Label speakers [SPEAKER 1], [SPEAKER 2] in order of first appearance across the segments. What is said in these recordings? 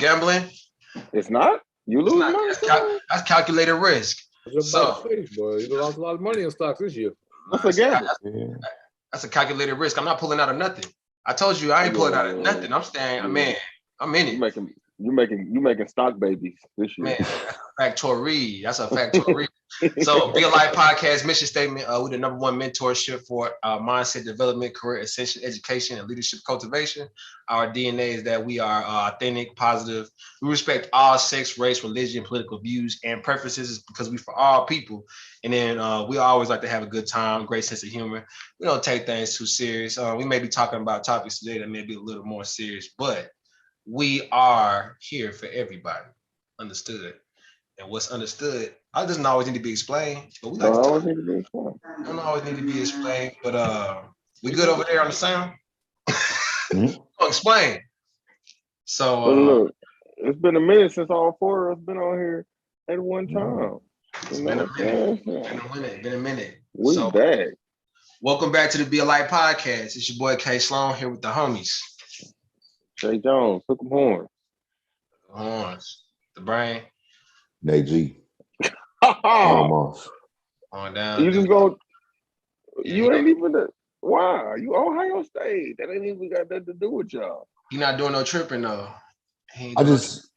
[SPEAKER 1] Gambling.
[SPEAKER 2] It's not. You lose money.
[SPEAKER 1] That's calculated risk.
[SPEAKER 3] So, boy, you lost a lot of money in stocks this year.
[SPEAKER 2] That's a gamble.
[SPEAKER 1] That's a calculated risk. I'm not pulling out of nothing. I told you I ain't pulling out of nothing. I'm staying. Man, I'm in it.
[SPEAKER 2] You making stock babies this year.
[SPEAKER 1] Man, factory. That's a factory. So, Be a Life podcast mission statement. We're the #1 mentorship for mindset development, career ascension, education, and leadership cultivation. Our DNA is that we are authentic, positive. We respect all sex, race, religion, political views, and preferences because we for all people. And then we always like to have a good time, great sense of humor. We don't take things too serious. We may be talking about topics today that may be a little more serious, but we are here for everybody. Understood. And what's understood, I doesn't always need to be explained. But we like to talk. Don't always need to be explained. But we good over there on the sound? Explain. So
[SPEAKER 2] look, it's been a minute since all four of us been on here at one time.
[SPEAKER 1] It's been a minute. Been a minute.
[SPEAKER 2] We back.
[SPEAKER 1] Welcome back to the Be a Light podcast. It's your boy K Sloan here with the homies.
[SPEAKER 2] Jay Jones, hook 'em horns.
[SPEAKER 1] The brain.
[SPEAKER 4] Nate G. Almost.
[SPEAKER 1] On down.
[SPEAKER 2] You just go. You ain't even. Why? You Ohio State. That ain't even got nothing to do with y'all.
[SPEAKER 1] You not doing no tripping though.
[SPEAKER 4] I just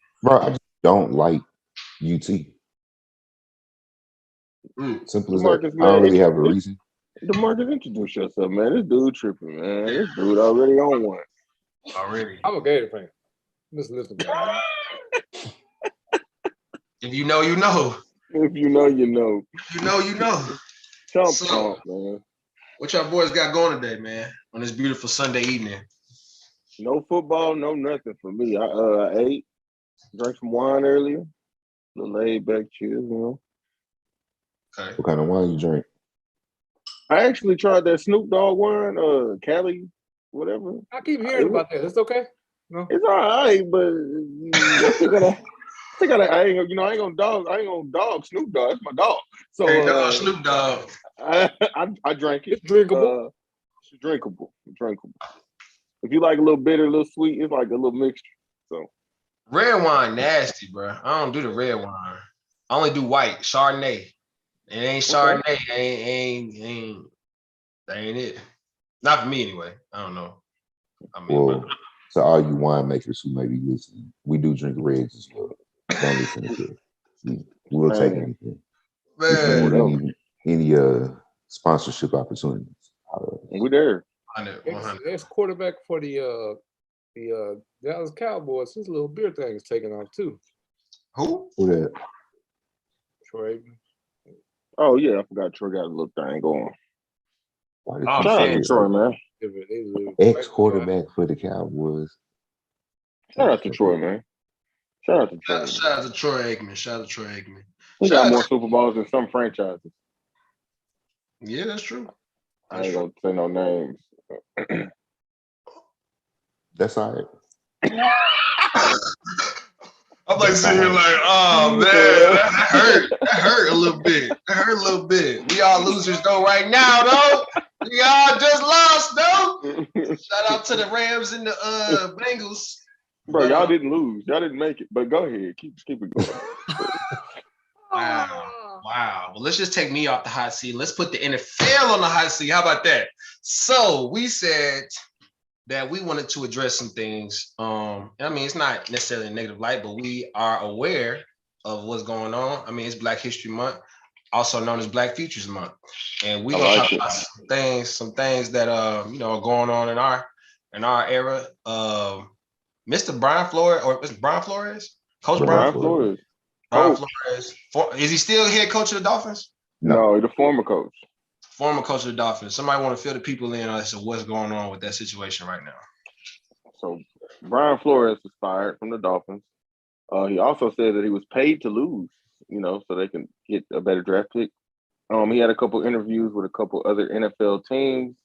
[SPEAKER 4] don't like UT. Simple as that. I don't really have a reason.
[SPEAKER 2] DeMarcus, introduce yourself, man. This dude tripping, man. This dude already on one.
[SPEAKER 1] Already.
[SPEAKER 3] I'm a Gator fan. Just listen.
[SPEAKER 1] If you know, you know.
[SPEAKER 2] If you know, you know.
[SPEAKER 1] If you know, you know.
[SPEAKER 2] Chomp, man.
[SPEAKER 1] What y'all boys got going today, man? On this beautiful Sunday evening.
[SPEAKER 2] No football, no nothing for me. I ate, drank some wine earlier. A little laid back chill, you know.
[SPEAKER 1] Okay.
[SPEAKER 4] What kind of wine you drink?
[SPEAKER 2] I actually tried that Snoop Dogg wine, Cali, whatever.
[SPEAKER 3] I keep hearing about that. It's okay. No,
[SPEAKER 2] it's all right, but I ain't gonna dog Snoop Dogg. It's my dog. So
[SPEAKER 1] Snoop Dogg.
[SPEAKER 2] I drank it.
[SPEAKER 3] It's drinkable.
[SPEAKER 2] It's drinkable. If you like a little bitter, a little sweet, it's like a little mixture. So
[SPEAKER 1] red wine nasty, bro. I don't do the red wine. I only do white Chardonnay. It ain't Chardonnay. Ain't that ain't it. Not for me anyway. I don't know. I mean,
[SPEAKER 4] to all you winemakers who may be listening, we do drink reds as well. Don't listen to it. We'll take anything.
[SPEAKER 1] Man.
[SPEAKER 4] Any sponsorship opportunities.
[SPEAKER 2] We there.
[SPEAKER 3] Ex-quarterback for the Dallas Cowboys. His little beer thing is taking off too.
[SPEAKER 1] Who
[SPEAKER 4] that?
[SPEAKER 3] Troy.
[SPEAKER 2] Oh yeah, I forgot Troy got a little thing going.
[SPEAKER 1] Shout out to
[SPEAKER 2] Troy, man.
[SPEAKER 4] Ex-quarterback for the Cowboys.
[SPEAKER 2] Shout out to Troy, man. Shout out to
[SPEAKER 1] Troy Aikman.
[SPEAKER 2] He got more Super Bowls than some franchises.
[SPEAKER 1] Yeah, that's true.
[SPEAKER 2] I ain't gonna say no names.
[SPEAKER 4] That's all right.
[SPEAKER 1] I'm like sitting here like, oh man, that hurt a little bit. We all losers though right now though. We all just lost though. Shout out to the Rams and the Bengals.
[SPEAKER 2] Bro, y'all didn't lose. Y'all didn't make it. But go ahead, keep it going.
[SPEAKER 1] Wow. Well, let's just take me off the hot seat. Let's put the NFL on the hot seat. How about that? So we said that we wanted to address some things. I mean, it's not necessarily a negative light, but we are aware of what's going on. I mean, it's Black History Month, also known as Black Futures Month. And we're gonna talk about some things that are going on in our era. Mr. Brian Flores, or is it Brian Flores? Coach Brian Flores. Brian Flores. Is he still head coach of the Dolphins?
[SPEAKER 2] No, he's the former coach.
[SPEAKER 1] Former coach of the Dolphins. Somebody want to fill the people in as to what's going on with that situation right now.
[SPEAKER 2] So Brian Flores was fired from the Dolphins. He also said that he was paid to lose, so they can get a better draft pick. He had a couple interviews with a couple other NFL teams.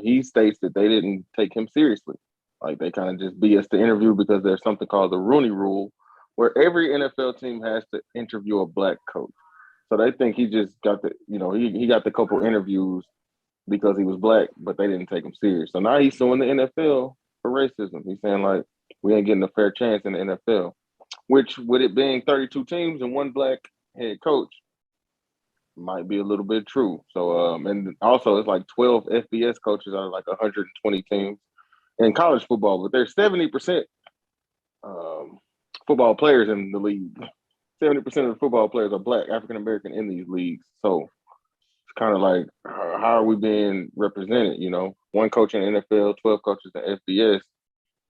[SPEAKER 2] He states that they didn't take him seriously. Like they kind of just BS the interview because there's something called the Rooney Rule, where every NFL team has to interview a black coach. So they think he just got he got the couple interviews because he was black, but they didn't take him serious. So now he's suing the NFL for racism. He's saying like, we ain't getting a fair chance in the NFL. Which, with it being 32 teams and one black head coach, might be a little bit true. So, and also it's like 12 FBS coaches out of like 120 teams in college football, but there's 70% football players in the league. 70% of the football players are black, African American in these leagues. So it's kind of like, how are we being represented? You know, one coach in the NFL, 12 coaches in FBS,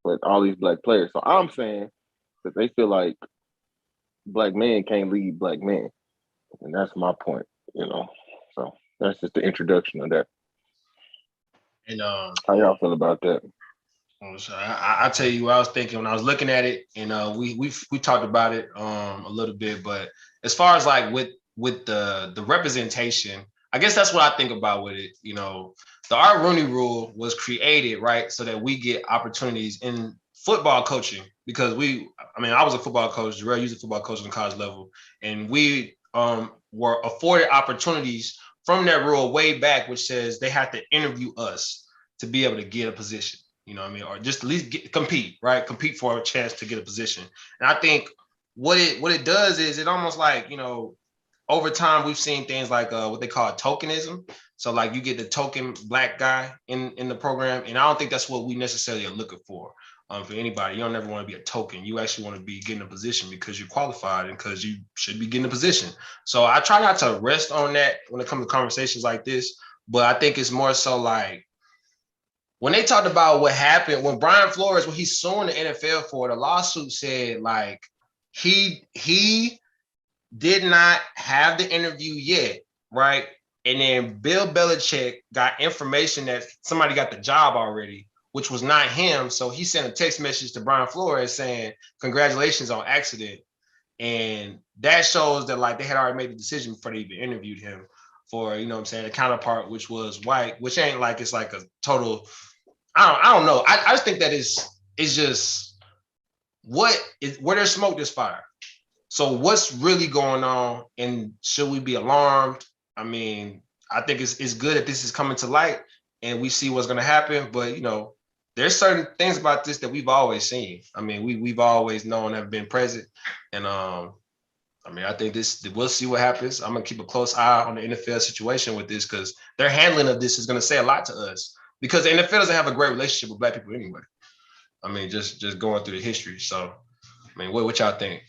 [SPEAKER 2] but all these black players. So I'm saying that they feel like black men can't lead black men, and that's my point. You know, so that's just the introduction of that.
[SPEAKER 1] And
[SPEAKER 2] How y'all feel about that?
[SPEAKER 1] so I tell you what I was thinking when I was looking at it, and we talked about it a little bit, but as far as like with the representation, I guess that's what I think about with it. You know, the Art Rooney rule was created, right, so that we get opportunities in football coaching because I was a football coach, Jarrell used a football coach on the college level, and we were afforded opportunities from that rule way back, which says they have to interview us to be able to get a position. You know what I mean? Or just at least compete, right? Compete for a chance to get a position. And I think what it does is it almost like, you know, over time we've seen things like what they call tokenism. So like you get the token black guy in the program, and I don't think that's what we necessarily are looking for anybody. You don't ever want to be a token. You actually want to be getting a position because you're qualified and because you should be getting a position. So I try not to rest on that when it comes to conversations like this, but I think it's more so like when they talked about what happened when Brian Flores, when he's suing the NFL for the lawsuit, said like he did not have the interview yet, right? And then Bill Belichick got information that somebody got the job already, which was not him. So he sent a text message to Brian Flores saying, "Congratulations on accident." And that shows that like they had already made the decision before they even interviewed him for, you know what I'm saying, the counterpart, which was white, which ain't like it's like a total. I don't know. I just think that it's just where there's smoke, there's fire. So what's really going on, and should we be alarmed? I mean, I think it's good that this is coming to light and we see what's going to happen. But you know, there's certain things about this that we've always seen. I mean, we've always known have been present, and I mean, I think we'll see what happens. I'm gonna keep a close eye on the NFL situation with this because their handling of this is going to say a lot to us. Because the NFL doesn't have a great relationship with black people anyway. I mean, just going through the history. So, I mean, what y'all think?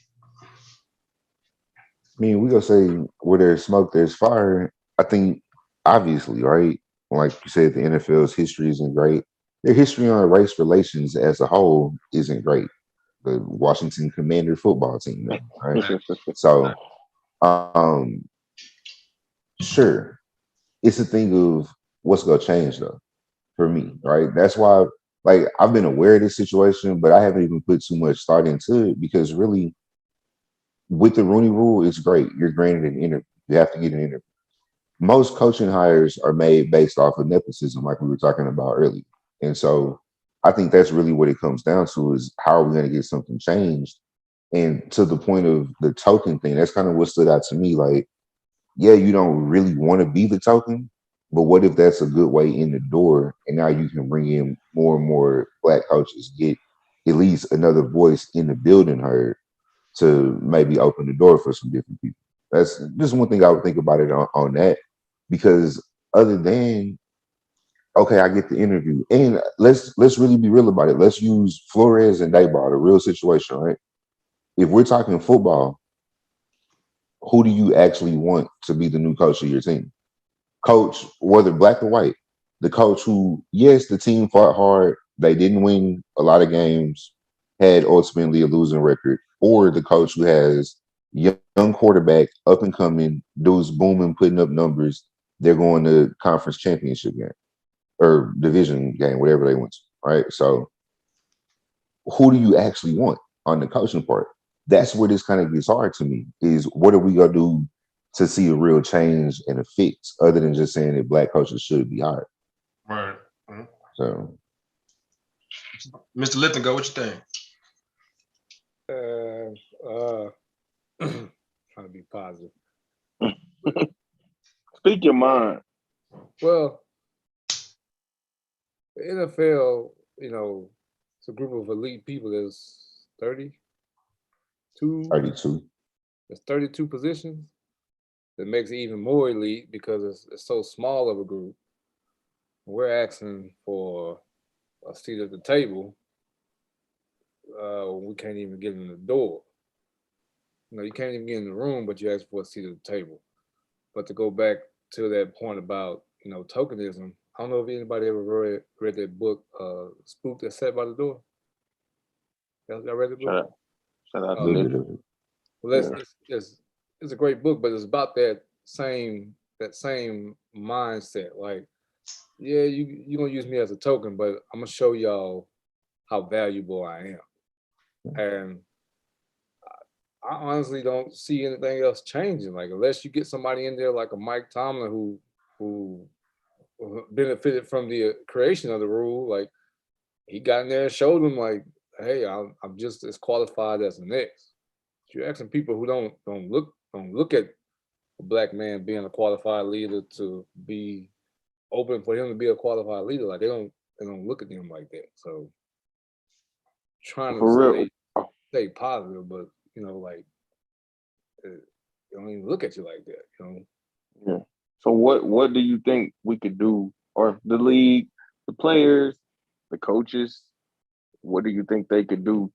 [SPEAKER 4] I mean, we gonna say where there's smoke, there's fire. I think obviously, right? Like you said, the NFL's history isn't great. Their history on race relations as a whole isn't great. The Washington Commander football team, right? So, um, sure, it's a thing of what's gonna change though for me, right? That's why, like, I've been aware of this situation, but I haven't even put too much thought into it because really, with the Rooney Rule, it's great. You're granted an interview. You have to get an interview. Most coaching hires are made based off of nepotism, like we were talking about earlier. And so I think that's really what it comes down to is how are we going to get something changed? And to the point of the token thing, that's kind of what stood out to me. Like, yeah, you don't really want to be the token, but what if that's a good way in the door? And now you can bring in more and more black coaches, get at least another voice in the building heard to maybe open the door for some different people. That's just one thing I would think about it on that. Because other than okay, I get the interview. And let's really be real about it. Let's use Flores and Dayball, the real situation, right? If we're talking football, who do you actually want to be the new coach of your team? Coach, whether black or white, the coach who, yes, the team fought hard, they didn't win a lot of games, had ultimately a losing record, or the coach who has young quarterback, up and coming, dudes booming, putting up numbers, they're going to conference championship game or division game, whatever they went to, right? So who do you actually want on the coaching part? That's where this kind of gets hard to me is what are we gonna do to see a real change and a fix other than just saying that black coaches should be hired.
[SPEAKER 1] Right. Mhm.
[SPEAKER 4] So
[SPEAKER 1] Mr. Lipton, go. What you think?
[SPEAKER 3] Trying to be positive.
[SPEAKER 2] Speak your mind.
[SPEAKER 3] Well, the NFL, you know, It's a group of elite people. There's 32.
[SPEAKER 4] 32.
[SPEAKER 3] There's 32 positions. That makes it even more elite because it's so small of a group. We're asking for a seat at the table. We can't even get in the door. You can't even get in the room, but you ask for a seat at the table. But to go back to that point about, tokenism, I don't know if anybody ever read that book, Spook That Sat by the Door. Y'all read the book?
[SPEAKER 2] Shout out to
[SPEAKER 4] Little
[SPEAKER 2] Nick.
[SPEAKER 4] bit of it.
[SPEAKER 3] Well, it's a great book, but it's about that same mindset. Like, yeah, you're gonna use me as a token, but I'm gonna show y'all how valuable I am. And I honestly don't see anything else changing. Like, unless you get somebody in there like a Mike Tomlin who benefited from the creation of the rule, like he got in there and showed them like, hey, I'm just as qualified as the next. You're asking people who don't look at a black man being a qualified leader to be open for him to be a qualified leader. Like they don't look at him like that. So trying to stay positive, but like they don't even look at you like that.
[SPEAKER 2] Yeah. So what do you think we could do, or the league, the players, the coaches? What do you think they could do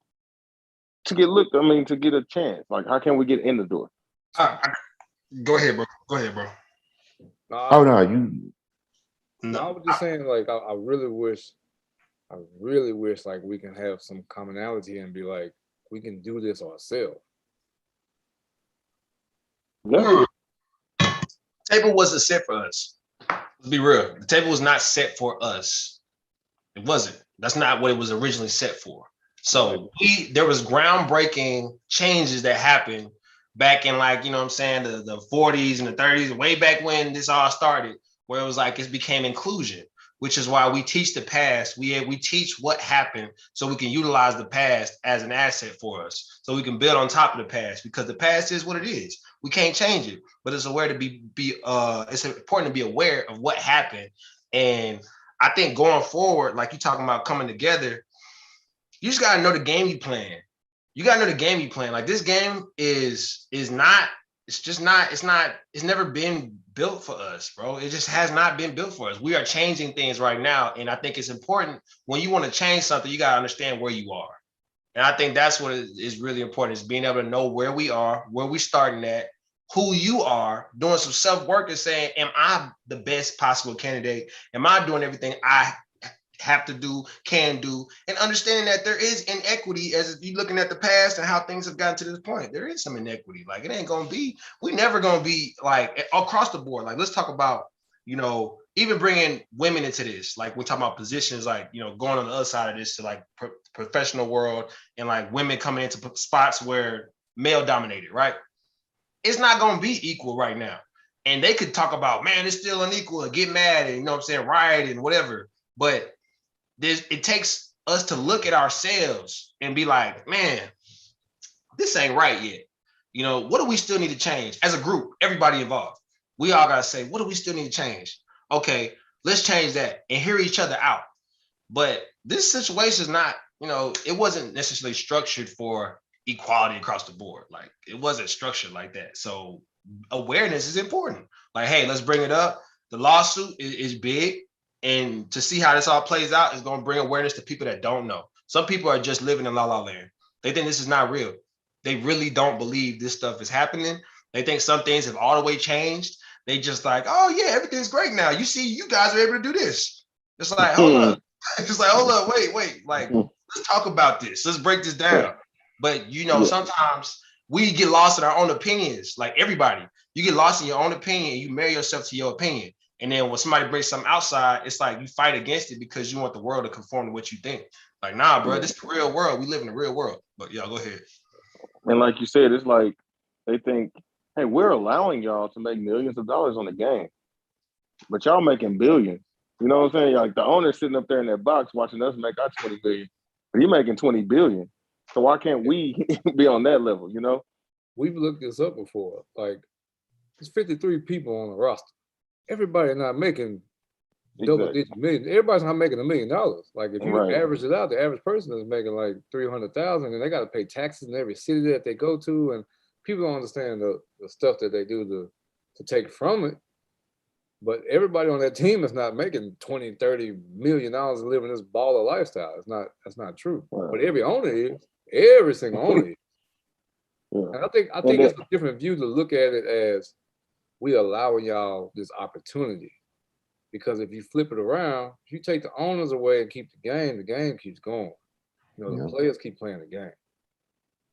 [SPEAKER 2] to get looked? I mean, to get a chance. Like, how can we get in the door?
[SPEAKER 1] Go ahead, bro. Go ahead, bro.
[SPEAKER 4] Oh no, you.
[SPEAKER 3] No, I was just saying, like, I really wish like we can have some commonality and be like, we can do this ourselves.
[SPEAKER 2] Yeah.
[SPEAKER 1] Table wasn't set for us. Let's be real. The table was not set for us. It wasn't. That's not what it was originally set for. So there was groundbreaking changes that happened back in, like, the 40s and the 30s, way back when this all started, where it was like it became inclusion, which is why we teach the past. We teach what happened so we can utilize the past as an asset for us, so we can build on top of the past, because the past is what it is. We can't change it, but it's it's important to be aware of what happened. And I think going forward, like you talking about coming together, you just gotta know the game you playing. You gotta know the game you playing. Like, this game is not. It's never been built for us, bro. It just has not been built for us. We are changing things right now, and I think it's important when you want to change something, you gotta understand where you are. And I think that's what is really important, is being able to know where we are, where we starting at, who you are, doing some self-work and saying, am I the best possible candidate? Am I doing everything I have to do, can do, and understanding that there is inequity as you looking at the past and how things have gotten to this point. There is some inequity. Like, it ain't gonna be, we never gonna be like across the board. Like, let's talk about, even bringing women into this. Like, we're talking about positions, like, going on the other side of this to like professional world, and like women coming into spots where male dominated, right? It's not gonna be equal right now. And they could talk about, man, it's still unequal, and get mad and riot and whatever. But it takes us to look at ourselves and be like, man, this ain't right yet. What do we still need to change as a group? Everybody involved. We all gotta say, what do we still need to change? Okay, let's change that and hear each other out. But this situation is not, it wasn't necessarily structured for equality across the board. Like, it wasn't structured like that. So awareness is important. Like, hey, let's bring it up. The lawsuit is big. And to see how this all plays out is going to bring awareness to people that don't know. Some people are just living in la la land. They think this is not real. They really don't believe this stuff is happening. They think some things have all the way changed. They just like, oh yeah, everything's great now. You see, you guys are able to do this. It's like, hold up. It's like, hold up, wait. Like, let's talk about this. Let's break this down. But sometimes we get lost in our own opinions. Like, everybody, you get lost in your own opinion and you marry yourself to your opinion. And then when somebody brings something outside, it's like you fight against it because you want the world to conform to what you think. Like, nah, bro, this is the real world. We live in the real world. But y'all, go ahead.
[SPEAKER 2] And like you said, it's like they think, hey, we're allowing y'all to make millions of dollars on the game, but y'all making billions. You know what I'm saying? Like, the owner's sitting up there in that box watching us make our 20 billion, but you're making 20 billion. So why can't we be on that level?
[SPEAKER 3] We've looked this up before. Like, there's 53 people on the roster. Everybody not making double
[SPEAKER 2] Exactly.
[SPEAKER 3] digit millions. Everybody's not making $1 million. Like if you
[SPEAKER 2] Right.
[SPEAKER 3] average it out, the average person is making like 300,000, and they got to pay taxes in every city that they go to, and people don't understand the stuff that they do to take from it. But everybody on that team is not making 20, 30 million dollars and living this baller lifestyle. That's not true.
[SPEAKER 2] Right.
[SPEAKER 3] But every owner is. Every single owner is.
[SPEAKER 2] Yeah.
[SPEAKER 3] And I think it's a different view to look at it as we allowing y'all this opportunity. Because if you flip it around, if you take the owners away and keep the game keeps going. You know, the
[SPEAKER 4] Yeah.
[SPEAKER 3] players keep playing the game.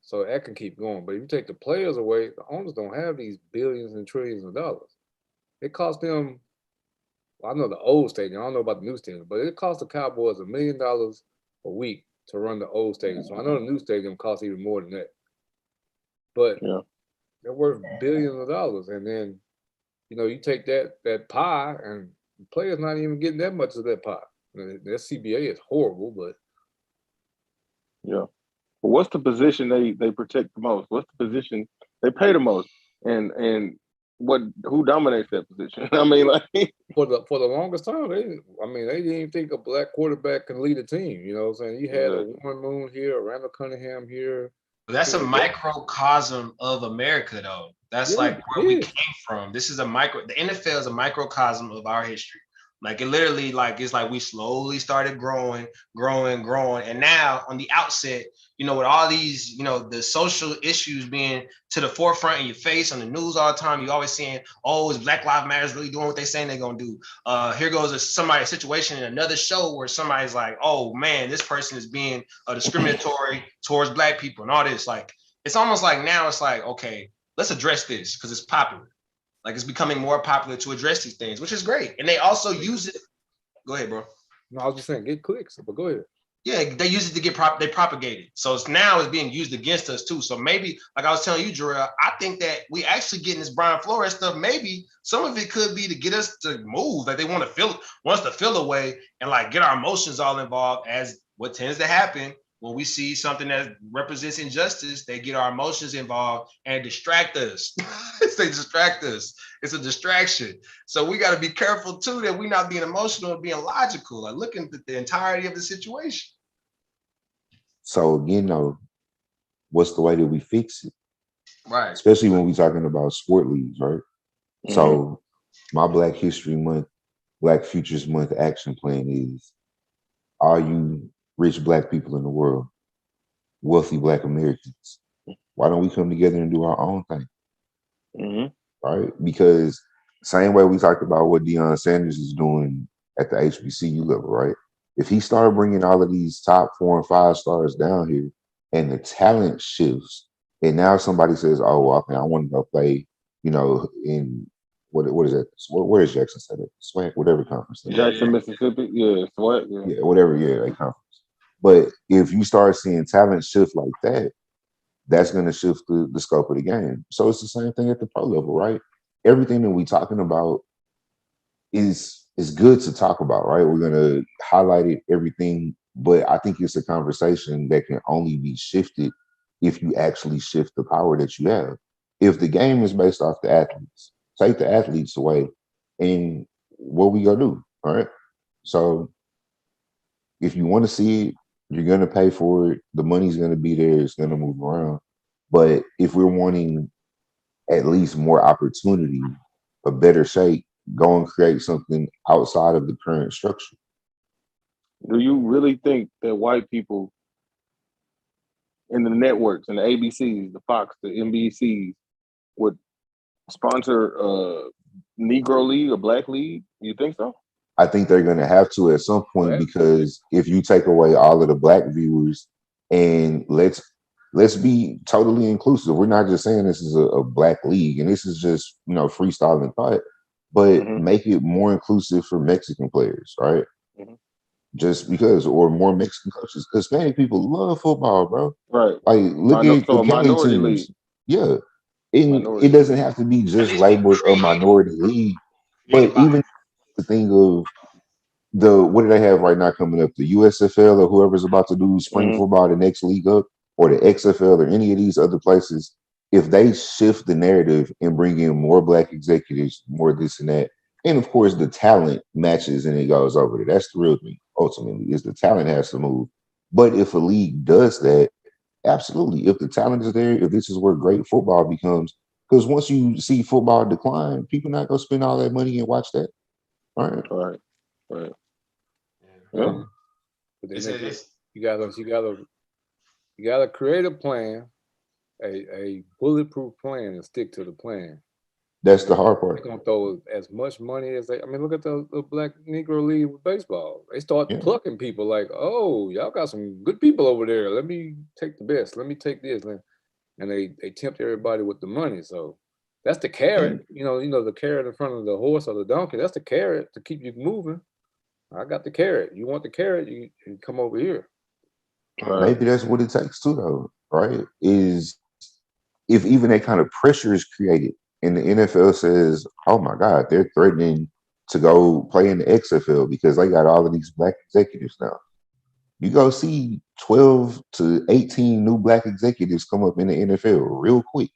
[SPEAKER 3] So that can keep going. But if you take the players away, the owners don't have these billions and trillions of dollars. It cost them, well, I know the old stadium, I don't know about the new stadium, but it cost the Cowboys $1 million a week to run the old stadium. So I know the new stadium costs even more than that. But
[SPEAKER 2] Yeah.
[SPEAKER 3] they're worth billions of dollars. And then, you know, you take that pie, and the players not even getting that much of that pie. Their CBA is horrible, but
[SPEAKER 2] Yeah. But what's the position they protect the most? What's the position they pay the most? And who dominates that position? I mean, like
[SPEAKER 3] for the longest time, they didn't even think a black quarterback can lead a team. You know what I'm saying? You had a Warren Moon here, a Randall Cunningham here.
[SPEAKER 1] That's a microcosm of America, though. That's like where we came from. This is the NFL is a microcosm of our history. Like it literally, like it's like we slowly started growing, and now on the outset, you know, with all these, you know, the social issues being to the forefront in your face on the news all the time, you always seeing, oh, is Black Lives Matter really doing what they saying they're gonna do? Here goes a situation in another show where somebody's like, oh man, this person is being discriminatory towards Black people and all this. Like it's almost like now it's like, okay, let's address this because it's popular. Like it's becoming more popular to address these things, which is great. And they also use it. Go ahead, bro.
[SPEAKER 3] No, I was just saying get clicks, but go ahead.
[SPEAKER 1] Yeah, they use it to they propagate it. So now it's being used against us too. So maybe, like I was telling you, Jarrell, I think that we actually getting this Brian Flores stuff. Maybe some of it could be to get us to move. Like they want us to feel away and like get our emotions all involved, as what tends to happen when we see something that represents injustice. They get our emotions involved and distract us. They distract us. It's a distraction. So we got to be careful too that we're not being emotional and being logical, like looking at the entirety of the situation.
[SPEAKER 4] So, you know, what's the way that we fix it?
[SPEAKER 1] Right.
[SPEAKER 4] Especially when we're talking about sport leagues, right? Mm-hmm. So my Black History Month, Black Futures Month action plan is, are you rich Black people in the world, wealthy Black Americans? Why don't we come together and do our own thing? Mm-hmm. Right? Because same way we talked about what Deion Sanders is doing at the HBCU level, right? If he started bringing all of these top 4 and 5 stars down here and the talent shifts, and now somebody says, oh, okay, I want to go play, you know, in what is that? Where is Jackson State at? SWAC, whatever conference.
[SPEAKER 2] Jackson, Mississippi. Yeah, SWAC.
[SPEAKER 4] Yeah, whatever, a conference. But if you start seeing talent shift like that, that's going to shift the scope of the game. So it's the same thing at the pro level, right? Everything that we're talking about is good to talk about, right? We're going to highlight it, everything, but I think it's a conversation that can only be shifted if you actually shift the power that you have. If the game is based off the athletes, take the athletes away, and what we gonna do, all right? So if you want to see it, you're gonna pay for it. The money's gonna be there. It's gonna move around. But if we're wanting at least more opportunity, a better shape, go and create something outside of the current structure.
[SPEAKER 2] Do you really think that white people in the networks and the ABCs, the Fox, the NBCs would sponsor a Negro League or Black League? You think so?
[SPEAKER 4] I think they're going to have to at some point, because if you take away all of the Black viewers, and let's be totally inclusive. We're not just saying this is a Black league and this is just, you know, freestyling thought, but make it more inclusive for Mexican players, right? Just because, or more Mexican coaches. Hispanic people love football, bro.
[SPEAKER 2] Right.
[SPEAKER 4] Like, look at the Cali teams. League. Yeah. It doesn't have to be just labeled a minority league. But even the thing of what do they have right now coming up? The USFL or whoever's about to do spring football, the next league up, or the XFL or any of these other places, if they shift the narrative and bring in more Black executives, more this and that, And of course, the talent matches and it goes over there. That's the real thing. Ultimately, is the talent has to move. But if a league does that, absolutely. If the talent is there, if this is where great football becomes, because once you see football decline, people not gonna spend all that money and watch that. All right.
[SPEAKER 2] Right.
[SPEAKER 1] Yeah.
[SPEAKER 2] Yeah.
[SPEAKER 3] But then
[SPEAKER 1] It's,
[SPEAKER 3] they just
[SPEAKER 1] it's
[SPEAKER 3] you gotta create a plan, a bulletproof plan, and stick to the plan.
[SPEAKER 4] That's the hard
[SPEAKER 3] They're
[SPEAKER 4] part.
[SPEAKER 3] gonna throw as much money as they. I mean, look at the Black Negro League with baseball. They start
[SPEAKER 4] Yeah.
[SPEAKER 3] plucking people like, oh, y'all got some good people over there. Let me take the best. Let me take this. And they tempt everybody with the money. So that's the carrot. The carrot in front of the horse or the donkey. That's the carrot to keep you moving. I got the carrot. You want the carrot? You come over here.
[SPEAKER 2] Right.
[SPEAKER 4] Maybe that's what it takes too, though, right? Is if even that kind of pressure is created and the NFL says, oh my God, they're threatening to go play in the XFL because they got all of these black executives now. You go see 12 to 18 new black executives come up in the NFL real quick.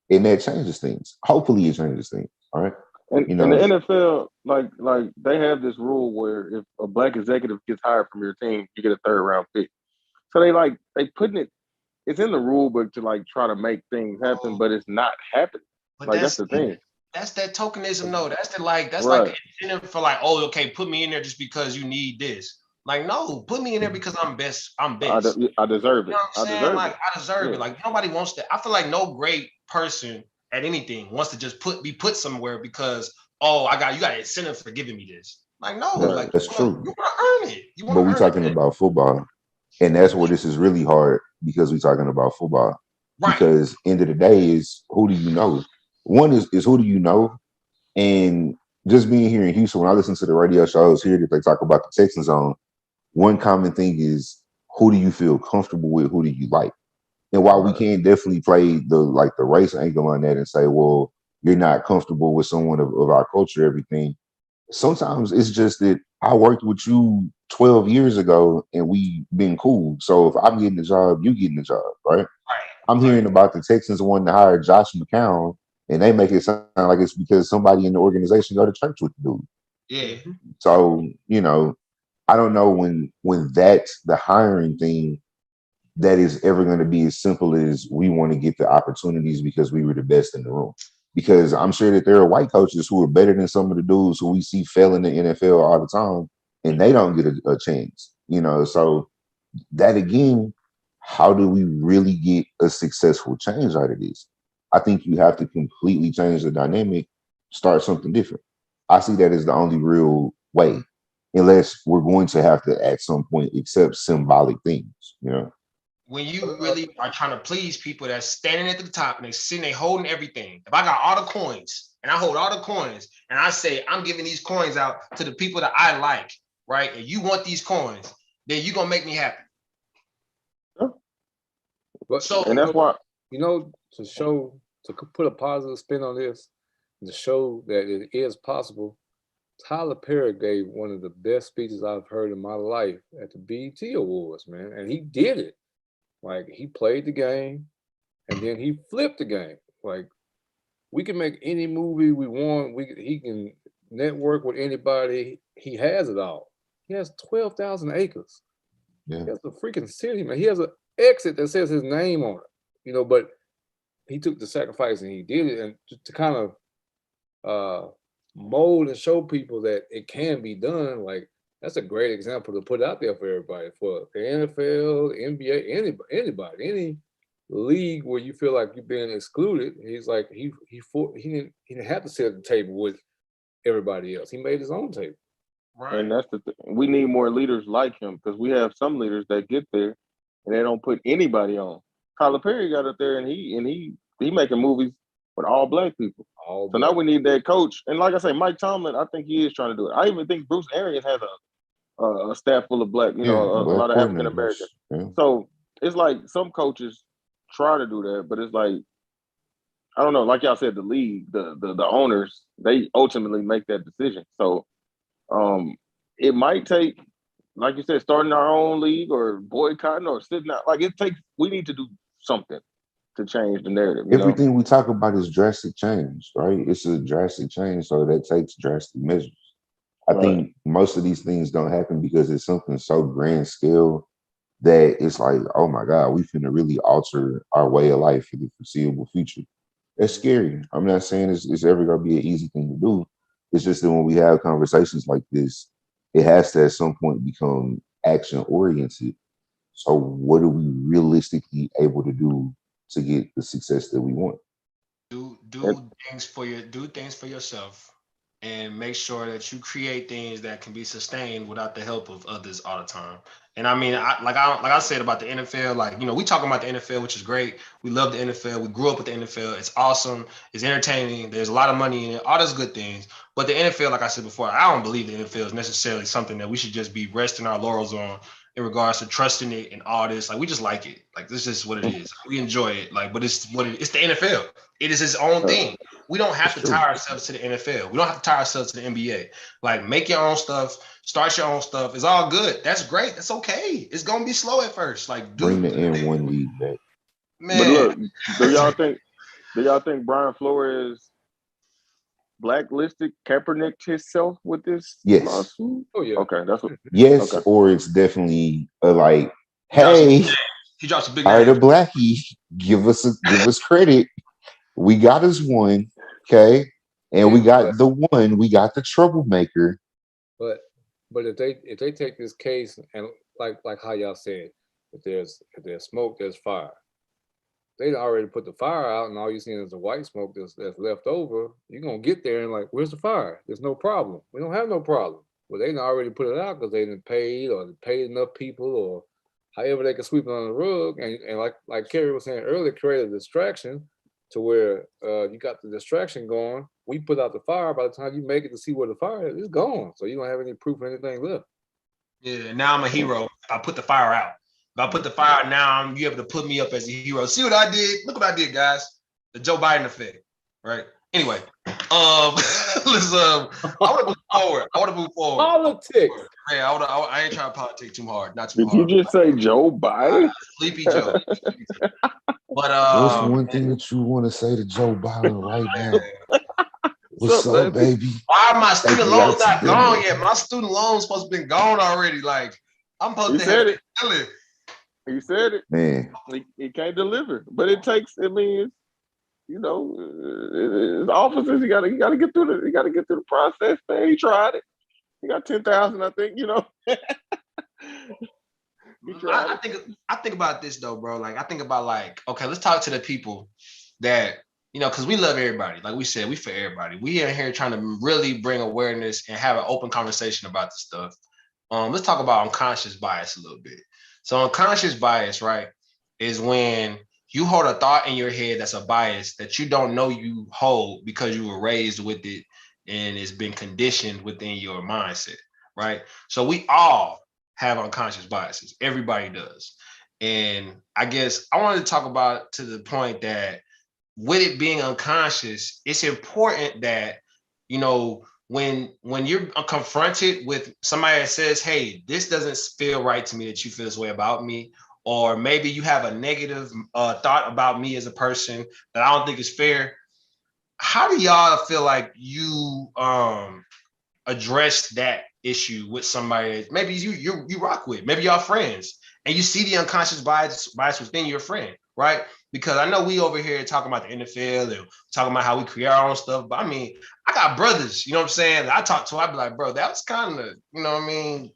[SPEAKER 4] And that changes things. Hopefully it changes things. All right.
[SPEAKER 2] And
[SPEAKER 4] You
[SPEAKER 2] in the
[SPEAKER 4] know,
[SPEAKER 2] NFL, like they have this rule where if a black executive gets hired from your team, you get a third round pick. So they putting it. It's in the rule book to like try to make things happen, but it's not happening.
[SPEAKER 1] but
[SPEAKER 2] Like that's the thing.
[SPEAKER 1] that's that tokenism though. That's like
[SPEAKER 2] Right.
[SPEAKER 1] the incentive for like, oh, okay, put me in there just because you need this. Like, no, put me in there because I'm best. I'm best.
[SPEAKER 2] I deserve
[SPEAKER 1] You
[SPEAKER 2] it.
[SPEAKER 1] know what
[SPEAKER 2] I
[SPEAKER 1] I'm saying?
[SPEAKER 2] deserve
[SPEAKER 1] Like,
[SPEAKER 2] it.
[SPEAKER 1] I deserve
[SPEAKER 2] Yeah.
[SPEAKER 1] it. Like, nobody wants that. I feel like no great person at anything wants to just be put somewhere because, oh, you got an incentive for giving me this. Like, no,
[SPEAKER 2] Right.
[SPEAKER 1] like
[SPEAKER 4] that's
[SPEAKER 1] you
[SPEAKER 4] true.
[SPEAKER 1] want to earn it. You want
[SPEAKER 4] But
[SPEAKER 1] to
[SPEAKER 4] we
[SPEAKER 1] earn
[SPEAKER 4] talking
[SPEAKER 1] it.
[SPEAKER 4] about football. And that's where this is really hard because we're talking about football.
[SPEAKER 1] Right.
[SPEAKER 4] Because end of the day is who do you know? One is who do you know? And just being here in Houston, when I listen to the radio shows here that they talk about the Texans on, one common thing is who do you feel comfortable with? Who do you like? And while we
[SPEAKER 2] Right.
[SPEAKER 4] can definitely play the race angle on that and say, well, you're not comfortable with someone of our culture, everything. Sometimes it's just that I worked with you 12 years ago and we been cool. So if I'm getting the job, you getting the job, right? I'm
[SPEAKER 1] Right.
[SPEAKER 4] hearing about the Texans wanting to hire Josh McCown, and they make it sound like it's because somebody in the organization go to church with the dude.
[SPEAKER 1] Yeah.
[SPEAKER 4] So, I don't know when that's the hiring thing that is ever going to be as simple as we want to get the opportunities because we were the best in the room. Because I'm sure that there are white coaches who are better than some of the dudes who we see fail in the NFL all the time, and they don't get a chance. So that again, how do we really get a successful change out of this? I think you have to completely change the dynamic, start something different. I see that as the only real way, unless we're going to have to at some point accept symbolic things.
[SPEAKER 1] When you really are trying to please people that's standing at the top and they holding everything. If I got all the coins and I hold all the coins and I say I'm giving these coins out to the people that I like, right? And you want these coins, then you're gonna make me happy.
[SPEAKER 3] But
[SPEAKER 1] So
[SPEAKER 2] And that's why
[SPEAKER 3] to put a positive spin on this, to show that it is possible. Tyler Perry gave one of the best speeches I've heard in my life at the BET Awards, man, and he did it. Like he played the game, and then he flipped the game. Like we can make any movie we want. He can network with anybody. He has it all. He has 12,000 acres.
[SPEAKER 4] Yeah.
[SPEAKER 3] He has a freaking city, man. He has an exit that says his name on it. But he took the sacrifice and he did it, and to kind of mold and show people that it can be done. Like that's a great example to put out there for everybody, for the NFL, the NBA, anybody, any league where you feel like you're being excluded. He's like he didn't have to sit at the table with everybody else. He made his own table.
[SPEAKER 1] right.
[SPEAKER 2] And that's the thing. We need more leaders like him because we have some leaders that get there and they don't put anybody on. Tyler Perry got up there and he making movies with all black people.
[SPEAKER 3] All
[SPEAKER 2] So now
[SPEAKER 3] black.
[SPEAKER 2] we need that coach. And like I say, Mike Tomlin, I think he is trying to do it. I even think Bruce Arians has a staff full of black,
[SPEAKER 4] Yeah.
[SPEAKER 2] a
[SPEAKER 4] Black
[SPEAKER 2] lot of African
[SPEAKER 4] coordinators.
[SPEAKER 2] Americans.
[SPEAKER 4] Yeah.
[SPEAKER 2] So it's like some coaches try to do that, but it's like I don't know. Like y'all said, the league, the owners, they ultimately make that decision. So it might take, like you said, starting our own league or boycotting or sitting out. Like it takes. We need to do something. to change the narrative. You know,
[SPEAKER 4] Everything we talk about is drastic change, right? It's a drastic change, so that takes drastic measures. I
[SPEAKER 2] right?
[SPEAKER 4] think most of these things don't happen because it's something so grand scale that it's like, oh my God, we finna really alter our way of life for the foreseeable future. That's scary. I'm not saying it's ever gonna be an easy thing to do. It's just that when we have conversations like this, it has to at some point become action oriented. So what are we realistically able to do to get the success that we want?
[SPEAKER 2] And
[SPEAKER 1] Do things for yourself, and make sure that you create things that can be sustained without the help of others all the time. And I mean, like I said about the NFL, like, we talking about the NFL, which is great. We love the NFL. We grew up with the NFL. It's awesome. It's entertaining. There's a lot of money in it. All those good things. But the NFL, like I said before, I don't believe the NFL is necessarily something that we should just be resting our laurels on in regards to trusting it and all this. Like, we just like it. Like, this is what it is. We enjoy it. Like, but it's the NFL. It is its own thing. We don't have
[SPEAKER 4] It's
[SPEAKER 1] to
[SPEAKER 4] true.
[SPEAKER 1] tie ourselves to the NFL. We don't have to tie ourselves to the NBA. Like, make your own stuff, start your own stuff. It's all good. That's great. That's okay. It's gonna be slow at first. Like,
[SPEAKER 4] Bring
[SPEAKER 1] do
[SPEAKER 4] the N1 league back.
[SPEAKER 2] but
[SPEAKER 1] man.
[SPEAKER 2] look, do y'all think Brian Flores blacklisted Kaepernick himself with this
[SPEAKER 4] Yes.
[SPEAKER 2] lawsuit?
[SPEAKER 3] Oh yeah.
[SPEAKER 2] Okay, that's what.
[SPEAKER 4] Yes,
[SPEAKER 2] Okay.
[SPEAKER 4] or it's definitely like,
[SPEAKER 1] He dropped some big
[SPEAKER 4] hey,
[SPEAKER 1] names. He dropped some big
[SPEAKER 4] all right, a
[SPEAKER 1] names.
[SPEAKER 4] blackie, give us credit. We got us one, okay? And we
[SPEAKER 3] Yeah,
[SPEAKER 4] got the one, we got the troublemaker.
[SPEAKER 3] but if they take this case and like how y'all said, if there's smoke, there's fire. They done already put the fire out, and all you seeing is the white smoke that's left over. You're gonna get there and like, where's the fire? There's no problem. We don't have no problem. Well, they done already put it out because they didn't paid or they paid enough people or however they can sweep it on the rug. And like Kerry was saying earlier, create a distraction to where you got the distraction going. We put out the fire. By the time you make it to see where the fire is, it's gone. So you don't have any proof of anything left.
[SPEAKER 1] Yeah, now I'm a hero. I put the fire out. If I put the fire out now, you able to put me up as a hero. See what I did? Look what I did, guys. The Joe Biden effect, right? Anyway, let's I want to move forward.
[SPEAKER 3] Politics.
[SPEAKER 1] Man, I ain't trying to politic too hard, not too
[SPEAKER 2] Did you
[SPEAKER 1] hard.
[SPEAKER 2] just say Joe Biden?
[SPEAKER 1] Sleepy Joe. But
[SPEAKER 4] What's one thing that you want to say to Joe Biden right now? What's
[SPEAKER 2] What's up,
[SPEAKER 4] up, baby?
[SPEAKER 1] why are my student
[SPEAKER 4] Take me out
[SPEAKER 1] loans
[SPEAKER 4] to
[SPEAKER 1] not
[SPEAKER 4] dinner.
[SPEAKER 1] gone yet? My student loans supposed to been gone already. Like, I'm supposed
[SPEAKER 2] He
[SPEAKER 1] to
[SPEAKER 2] said
[SPEAKER 1] have
[SPEAKER 2] it.
[SPEAKER 1] been
[SPEAKER 2] He said it.
[SPEAKER 4] Man,
[SPEAKER 2] He can't deliver, but it takes. I mean, his officers. He got to get through the process. Man, he tried it. He got 10,000, I think. He tried it.
[SPEAKER 1] I think about this though, bro. Like, I think about, like, okay, let's talk to the people that, because we love everybody. Like we said, we for everybody. We are here trying to really bring awareness and have an open conversation about this stuff. Let's talk about unconscious bias a little bit. So unconscious bias, right, is when you hold a thought in your head that's a bias that you don't know you hold because you were raised with it and it's been conditioned within your mindset, right? So we all have unconscious biases. Everybody does. And I guess I wanted to talk about to the point that with it being unconscious, it's important that, when you're confronted with somebody that says, hey, this doesn't feel right to me that you feel this way about me, or maybe you have a negative thought about me as a person that I don't think is fair. How do y'all feel like you address that issue with somebody that maybe you rock with, maybe y'all friends, and you see the unconscious bias within your friend, right? Because I know we over here talking about the NFL and talking about how we create our own stuff, but I mean, I got brothers, you know what I'm saying, that I talk to. I'd be like, bro, that was kind of, you know what I mean,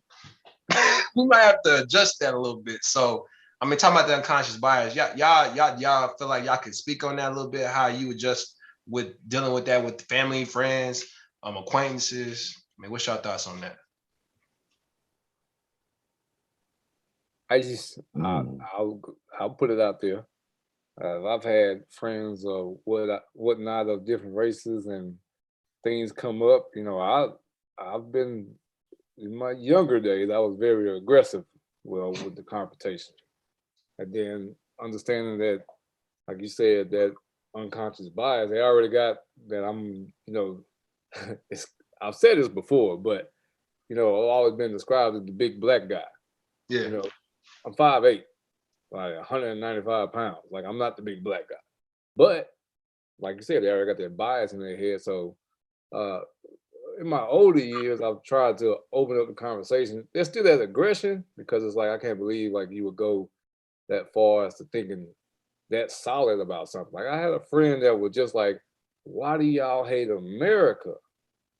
[SPEAKER 1] we might have to adjust that a little bit. So I mean, talking about the unconscious bias, y'all feel like y'all could speak on that a little bit, how you adjust with dealing with that with family, friends, acquaintances. I mean, what's your thoughts on that?
[SPEAKER 3] I just I'll put it out there. I've had friends of whatnot of different races, and things come up. I've been in my younger days. I was very aggressive, with the confrontation, and then understanding that, like you said, that unconscious bias. They already got that. I've said this before, but I've always been described as the big black guy.
[SPEAKER 1] Yeah.
[SPEAKER 3] I'm 5'8". like 195 pounds. Like I'm not the big black guy. But like you said, they already got that bias in their head. So in my older years, I've tried to open up the conversation. There's still that aggression because it's like I can't believe like you would go that far as to thinking that solid about something. Like I had a friend that was just like, "Why do y'all hate America?"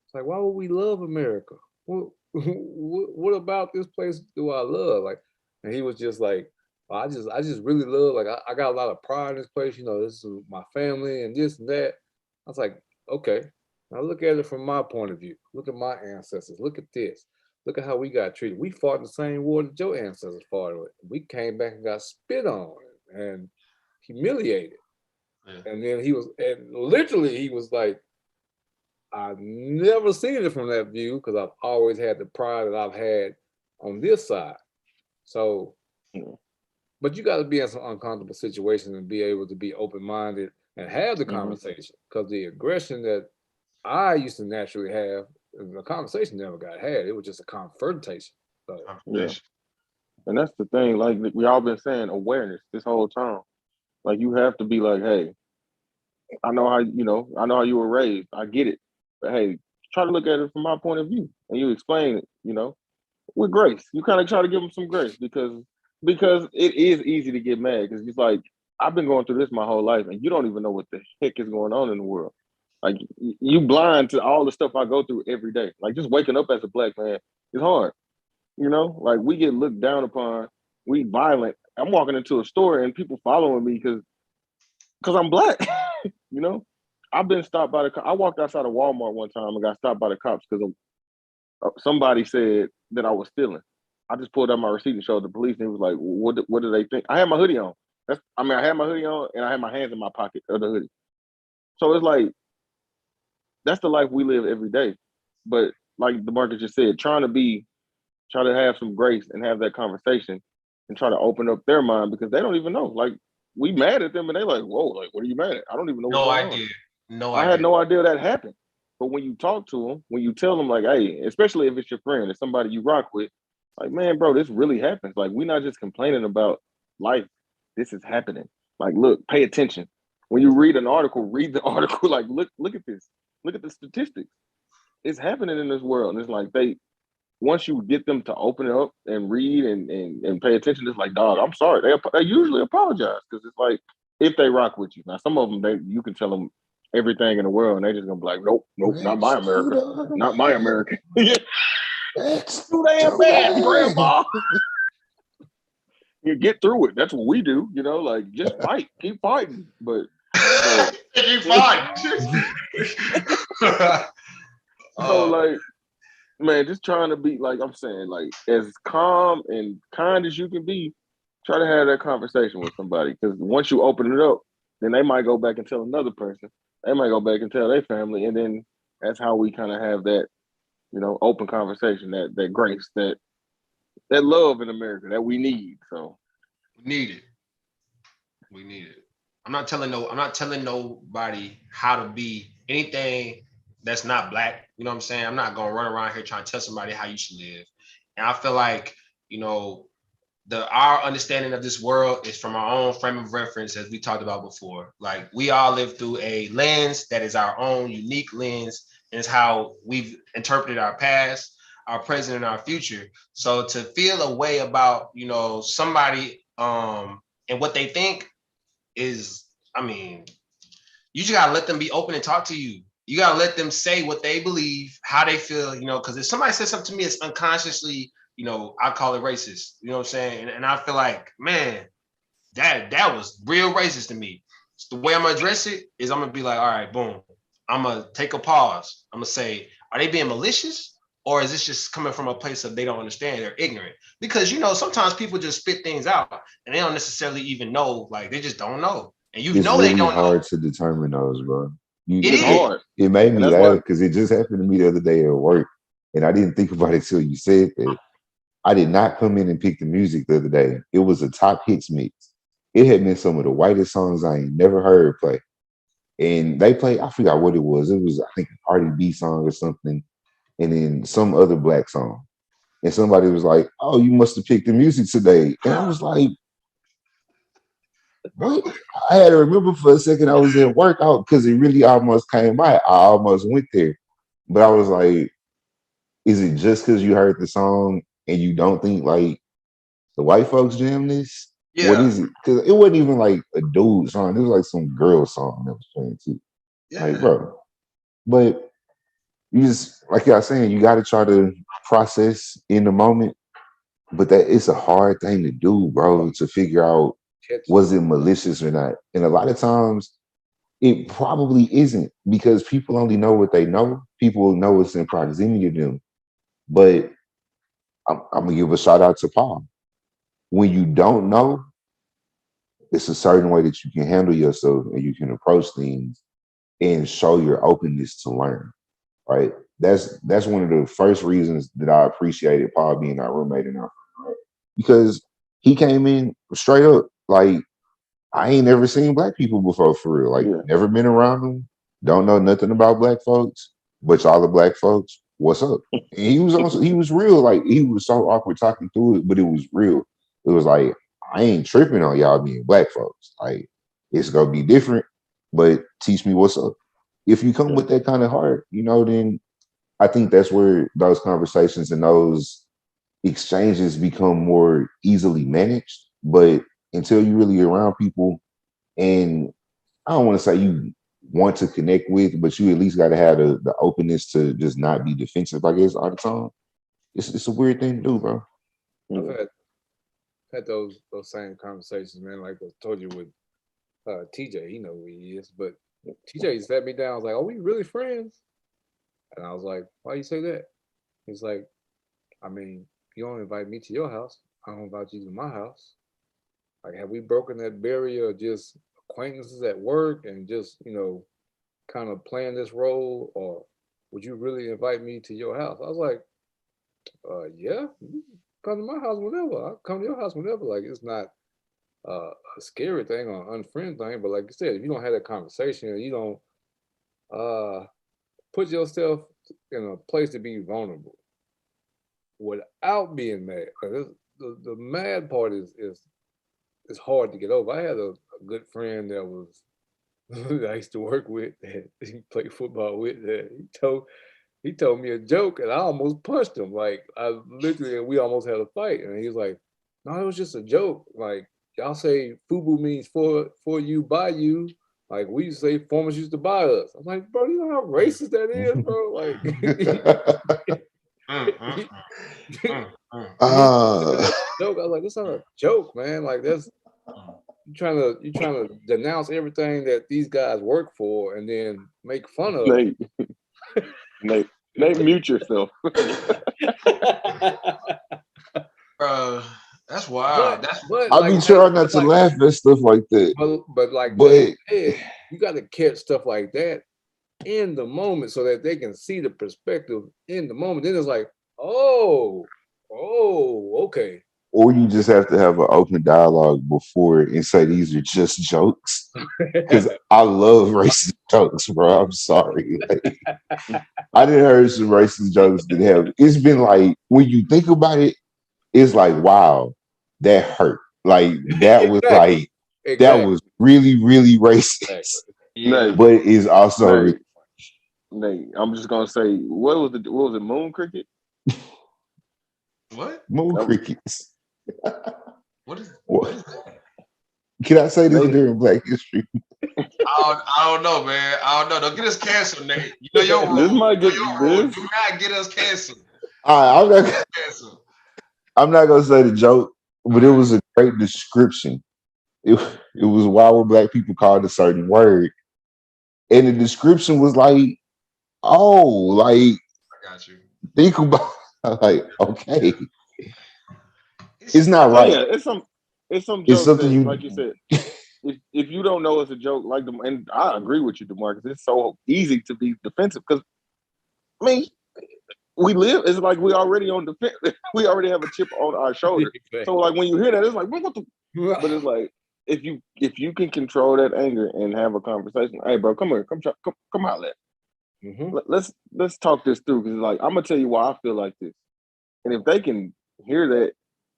[SPEAKER 3] It's like, why would we love America? What about this place do I love? Like, and he was just like, I just really love. Like, I got a lot of pride in this place. You know, this is my family and this and that. I was like, okay. Now look at it from my point of view. Look at my ancestors. Look at this. Look at how we got treated. We fought in the same war that your ancestors fought in. We came back and got spit on and humiliated.
[SPEAKER 1] Yeah.
[SPEAKER 3] And then and literally he was like, I've never seen it from that view because I've always had the pride that I've had on this side. So, but you got to be in some uncomfortable situations and be able to be open minded and have the conversation because the aggression that I used to naturally have, the conversation never got had. It was just a confrontation. So,
[SPEAKER 2] yeah. And that's the thing. Like we all been saying, awareness this whole time. Like you have to be like, hey, I know how I know how you were raised. I get it, but hey, try to look at it from my point of view, and you explain it. With grace. You kind of try to give them some grace because it is easy to get mad because it's like I've been going through this my whole life, and you don't even know what the heck is going on in the world. Like you blind to all the stuff I go through every day. Like just waking up as a black man is hard. Like we get looked down upon. We violent. I'm walking into a store and people following me because I'm black. I've been stopped by the. I walked outside of Walmart one time and got stopped by the cops because somebody said that I was stealing. I just pulled out my receipt and showed the police, and he was like, "What do they think?" I had my hoodie on. I had my hoodie on, and I had my hands in my pocket of the hoodie. So it's like that's the life we live every day. But like the market just said, try to have some grace and have that conversation, and try to open up their mind because they don't even know. Like we mad at them, and they like, "Whoa, like what are you mad at?" I don't even know what's
[SPEAKER 1] No
[SPEAKER 2] going
[SPEAKER 1] idea.
[SPEAKER 2] on.
[SPEAKER 1] No
[SPEAKER 2] I
[SPEAKER 1] idea.
[SPEAKER 2] had no idea that happened. But when you talk to them, when you tell them like, hey, especially if it's your friend, it's somebody you rock with, like, man, bro, this really happens. Like, we're not just complaining about life. This is happening. Like, look, pay attention. When you read an article, read the article. Like, look at this. Look at the statistics. It's happening in this world. And it's like once you get them to open it up and read and pay attention, it's like, dog, I'm sorry. They usually apologize because it's like if they rock with you. Now, some of them, you can tell them everything in the world, and they just gonna be like, nope, not my America, not my America. That's too damn bad, Grandma. You get through it. That's what we do. Like just fight, keep fighting. But
[SPEAKER 1] keep fighting.
[SPEAKER 2] So like, man, just trying to be like I'm saying, like as calm and kind as you can be. Try to have that conversation with somebody because once you open it up, then they might go back and tell another person. They might go back and tell their family, and then that's how we kind of have that, open conversation, that grace, that love in America that we need. So
[SPEAKER 1] we need it. We need it. I'm not telling nobody how to be anything that's not black. You know what I'm saying? I'm not gonna run around here trying to tell somebody how you should live. And I feel like, our understanding of this world is from our own frame of reference, as we talked about before. Like we all live through a lens that is our own unique lens, and it's how we've interpreted our past, our present, and our future. So to feel a way about somebody and what they think is, you just gotta let them be open and talk to you. You gotta let them say what they believe, how they feel, because if somebody says something to me, it's unconsciously, I call it racist. You know what I'm saying? And I feel like, man, that was real racist to me. So the way I'm gonna address it is I'm gonna be like, all right, boom. I'm gonna take a pause. I'm gonna say, are they being malicious? Or is this just coming from a place of they don't understand, they're ignorant? Because sometimes people just spit things out and they don't necessarily even know, like they just don't know. And
[SPEAKER 4] It's
[SPEAKER 1] they
[SPEAKER 4] really
[SPEAKER 1] don't
[SPEAKER 4] hard
[SPEAKER 1] know.
[SPEAKER 4] to determine those, bro.
[SPEAKER 2] it's hard.
[SPEAKER 4] It made me
[SPEAKER 2] And that's
[SPEAKER 4] laugh
[SPEAKER 2] why
[SPEAKER 4] because it just happened to me the other day at work, and I didn't think about it till you said that. I did not come in and pick the music the other day. It was a top hits mix. It had been some of the whitest songs I ain't never heard play. And they played, I forgot what it was. It was, I think, a Cardi B song or something, and then some other black song. And somebody was like, "Oh, you must have picked the music today." And I was like, what? I had to remember for a second I was at work out because it really almost came out. I almost went there. But I was like, is it just because you heard the song and you don't think like the white folks jam this? What
[SPEAKER 1] Yeah,
[SPEAKER 4] is it? Because it wasn't even like a dude song. It was like some girl song that was playing too. Like,
[SPEAKER 1] yeah,
[SPEAKER 4] bro. But you just like y'all saying, you got to try to process in the moment. But that it's a hard thing to do, bro, to figure out
[SPEAKER 3] Catch it.
[SPEAKER 4] was it malicious or not. And a lot of times it probably isn't because people only know what they know. People know what's in proximity to them. But I'm gonna give a shout out to Paul. When you don't know, it's a certain way that you can handle yourself and you can approach things and show your openness to learn. Right. That's one of the first reasons that I appreciated Paul being our roommate in our right? Because he came in straight up like I ain't never seen black people before for real. Like
[SPEAKER 2] Yeah.
[SPEAKER 4] never been around them. Don't know nothing about black folks. But y'all the black folks, what's up? And he was real. Like he was so awkward talking through it, but it was real. It was like I ain't tripping on y'all being black folks. Like it's gonna be different, but teach me what's up. If you come
[SPEAKER 2] Yeah.
[SPEAKER 4] with that kind of heart, then I think that's where those conversations and those exchanges become more easily managed. But until you really around people and I don't want to say you want to connect with, but you at least got to have the openness to just not be defensive, I guess, all the time. It's a weird thing to do, bro.
[SPEAKER 3] I've
[SPEAKER 2] Yeah.
[SPEAKER 3] had those same conversations, man. Like I told you with TJ, he know who he is, but TJ sat me down. I was like, "Are we really friends?" And I was like, "Why you say that?" He's like, "I mean, you don't invite me to your house. I don't invite you to my house. Like, have we broken that barrier of just acquaintances at work and just kind of playing this role, or would you really invite me to your house?" I was like, "Yeah, you come to my house whenever. I'll come to your house whenever. Like, it's not a scary thing or unfriend thing, but like you said, if you don't have that conversation and you don't put yourself in a place to be vulnerable without being mad, 'cause the mad part is hard to get over. I had a good friend that was that I used to work with that he played football with that he told me a joke and I almost punched him. Like I literally we almost had a fight and he was like, "No, it was just a joke. Like y'all say FUBU means for you, by you. Like we used to say farmers used to buy us." I'm like, "Bro, you know how racist that is, bro? Like
[SPEAKER 1] mm, mm, mm, mm.
[SPEAKER 3] he
[SPEAKER 4] uh,
[SPEAKER 3] joke. I was like, "That's not a joke, man. Like that's you trying to denounce everything that these guys work for and then make fun of."
[SPEAKER 2] Nate, Nate, Nate, mute yourself.
[SPEAKER 1] Bro, that's
[SPEAKER 3] but
[SPEAKER 1] wild. That's
[SPEAKER 3] but
[SPEAKER 4] I
[SPEAKER 3] like
[SPEAKER 4] be
[SPEAKER 3] Nate,
[SPEAKER 4] trying not
[SPEAKER 3] but
[SPEAKER 4] to
[SPEAKER 3] like
[SPEAKER 4] laugh at stuff like that,
[SPEAKER 3] but like Nate
[SPEAKER 4] but
[SPEAKER 3] said, you got to catch stuff like that in the moment so that they can see the perspective in the moment. Then it's like, okay.
[SPEAKER 4] or you just have to have an open dialogue before and say these are just jokes. Because I love racist jokes, bro. I'm sorry. Like, I didn't heard some racist jokes that have. It's been like when you think about it, it's like wow, that hurt. Like that was
[SPEAKER 3] exactly,
[SPEAKER 4] like that
[SPEAKER 3] exactly,
[SPEAKER 4] was really really
[SPEAKER 3] exactly.
[SPEAKER 4] racist,
[SPEAKER 1] yeah.
[SPEAKER 2] Nate,
[SPEAKER 4] but it's also
[SPEAKER 2] Nate, Nate. I'm just gonna say, what was it? Moon cricket.
[SPEAKER 1] What?
[SPEAKER 4] moon
[SPEAKER 2] That was
[SPEAKER 4] crickets.
[SPEAKER 1] What is
[SPEAKER 4] What
[SPEAKER 1] what is that?
[SPEAKER 4] can I say this
[SPEAKER 2] Nate.
[SPEAKER 4] during Black History?
[SPEAKER 1] I don't know, man. I don't know. Don't get us canceled, Nate. You know your
[SPEAKER 2] This
[SPEAKER 1] rule.
[SPEAKER 2] might
[SPEAKER 1] You know
[SPEAKER 2] get
[SPEAKER 1] your rule.
[SPEAKER 2] this.
[SPEAKER 1] Do not get us canceled.
[SPEAKER 4] All right,
[SPEAKER 1] Canceled.
[SPEAKER 4] I'm not gonna say the joke,
[SPEAKER 1] All
[SPEAKER 4] but it
[SPEAKER 1] right.
[SPEAKER 4] was a great description. It, it was why were black people called a certain word, and the description was like, oh, like
[SPEAKER 1] I got you.
[SPEAKER 4] think about like okay, it's
[SPEAKER 1] It's
[SPEAKER 4] not
[SPEAKER 2] Oh
[SPEAKER 4] right.
[SPEAKER 2] yeah, it's some
[SPEAKER 4] It's
[SPEAKER 2] jokes
[SPEAKER 4] something
[SPEAKER 2] that,
[SPEAKER 4] you
[SPEAKER 2] like you said, if you don't know it's a joke, like them, and I agree with you, DeMarcus. It's so easy to be defensive because I mean we live. It's like we already on defense. We already have a chip on our shoulder. So like when you hear that, it's like what the. But it's like if you can control that anger and have a conversation. Hey, bro, come here, come out.
[SPEAKER 3] Mhm.
[SPEAKER 2] Let's talk this through because like I'm gonna tell you why I feel like this, and if they can hear that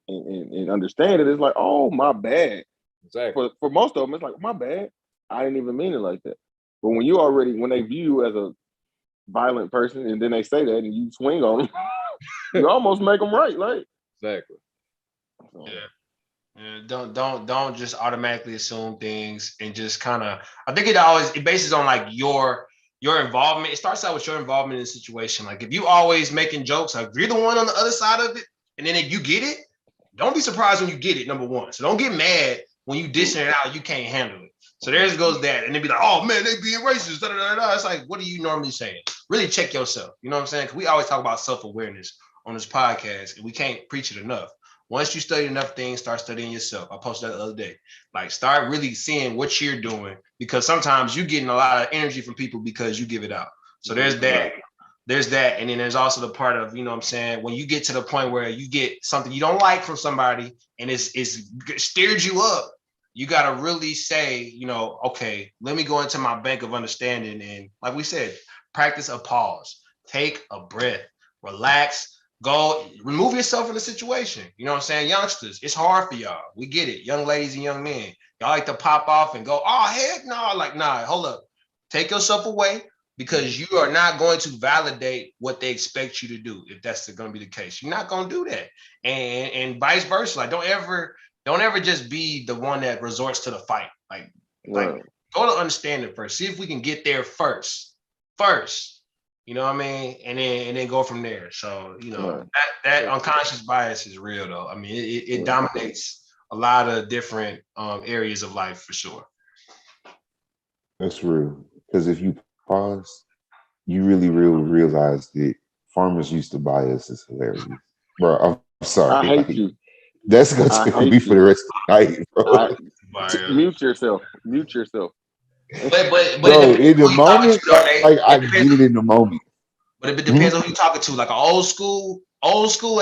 [SPEAKER 2] and understand it, it's like oh my bad.
[SPEAKER 3] Exactly.
[SPEAKER 2] For most of them, it's like, my bad. I didn't even mean it like that. But when they view you as a violent person and then they say that and you swing on them, you almost make them right, like.
[SPEAKER 3] Exactly.
[SPEAKER 2] So,
[SPEAKER 1] Yeah, don't just automatically assume things and just kind of. I think it bases on like your involvement. It starts out with your involvement in the situation. Like if you always making jokes, like if you're the one on the other side of it, and then if you get it, don't be surprised when you get it. Number one, so don't get mad when you dishing it out. You can't handle it. So there goes that, and they be like, "Oh man, they being racist." Da, da, da, da. It's like, what are you normally saying? Really check yourself. You know what I'm saying? Because we always talk about self-awareness on this podcast, and we can't preach it enough. Once you study enough things, start studying yourself. I posted that the other day. Like, start really seeing what you're doing, because sometimes you're getting a lot of energy from people because you give it out. So there's that. There's that. And then there's also the part of, you know what I'm saying, when you get to the point where you get something you don't like from somebody and it's steered you up, you got to really say, you know, okay, let me go into my bank of understanding. And like we said, practice a pause, take a breath, relax, go remove yourself from the situation. You know what I'm saying? Youngsters, it's hard for y'all. We get it. Young ladies and young men, y'all like to pop off and go, oh, heck no. Like, nah, hold up. Take yourself away, because you are not going to validate what they expect you to do if that's going to be the case. You're not going to do that. And vice versa. Like, don't ever just be the one that resorts to the fight. Like go to understanding first. See if we can get there first. You know what I mean? And then go from there. So, you know, that unconscious bias is real though. I mean, it dominates a lot of different areas of life for sure.
[SPEAKER 4] That's real. Because if you pause, you really realize that farmers used to buy us is hilarious. Bro, I'm sorry.
[SPEAKER 2] I hate you.
[SPEAKER 4] That's going to be for the rest of the night, bro.
[SPEAKER 2] Mute yourself.
[SPEAKER 1] But
[SPEAKER 4] bro, in the moment, like I get it in the moment.
[SPEAKER 1] But it depends on who you're talking to. Like an old school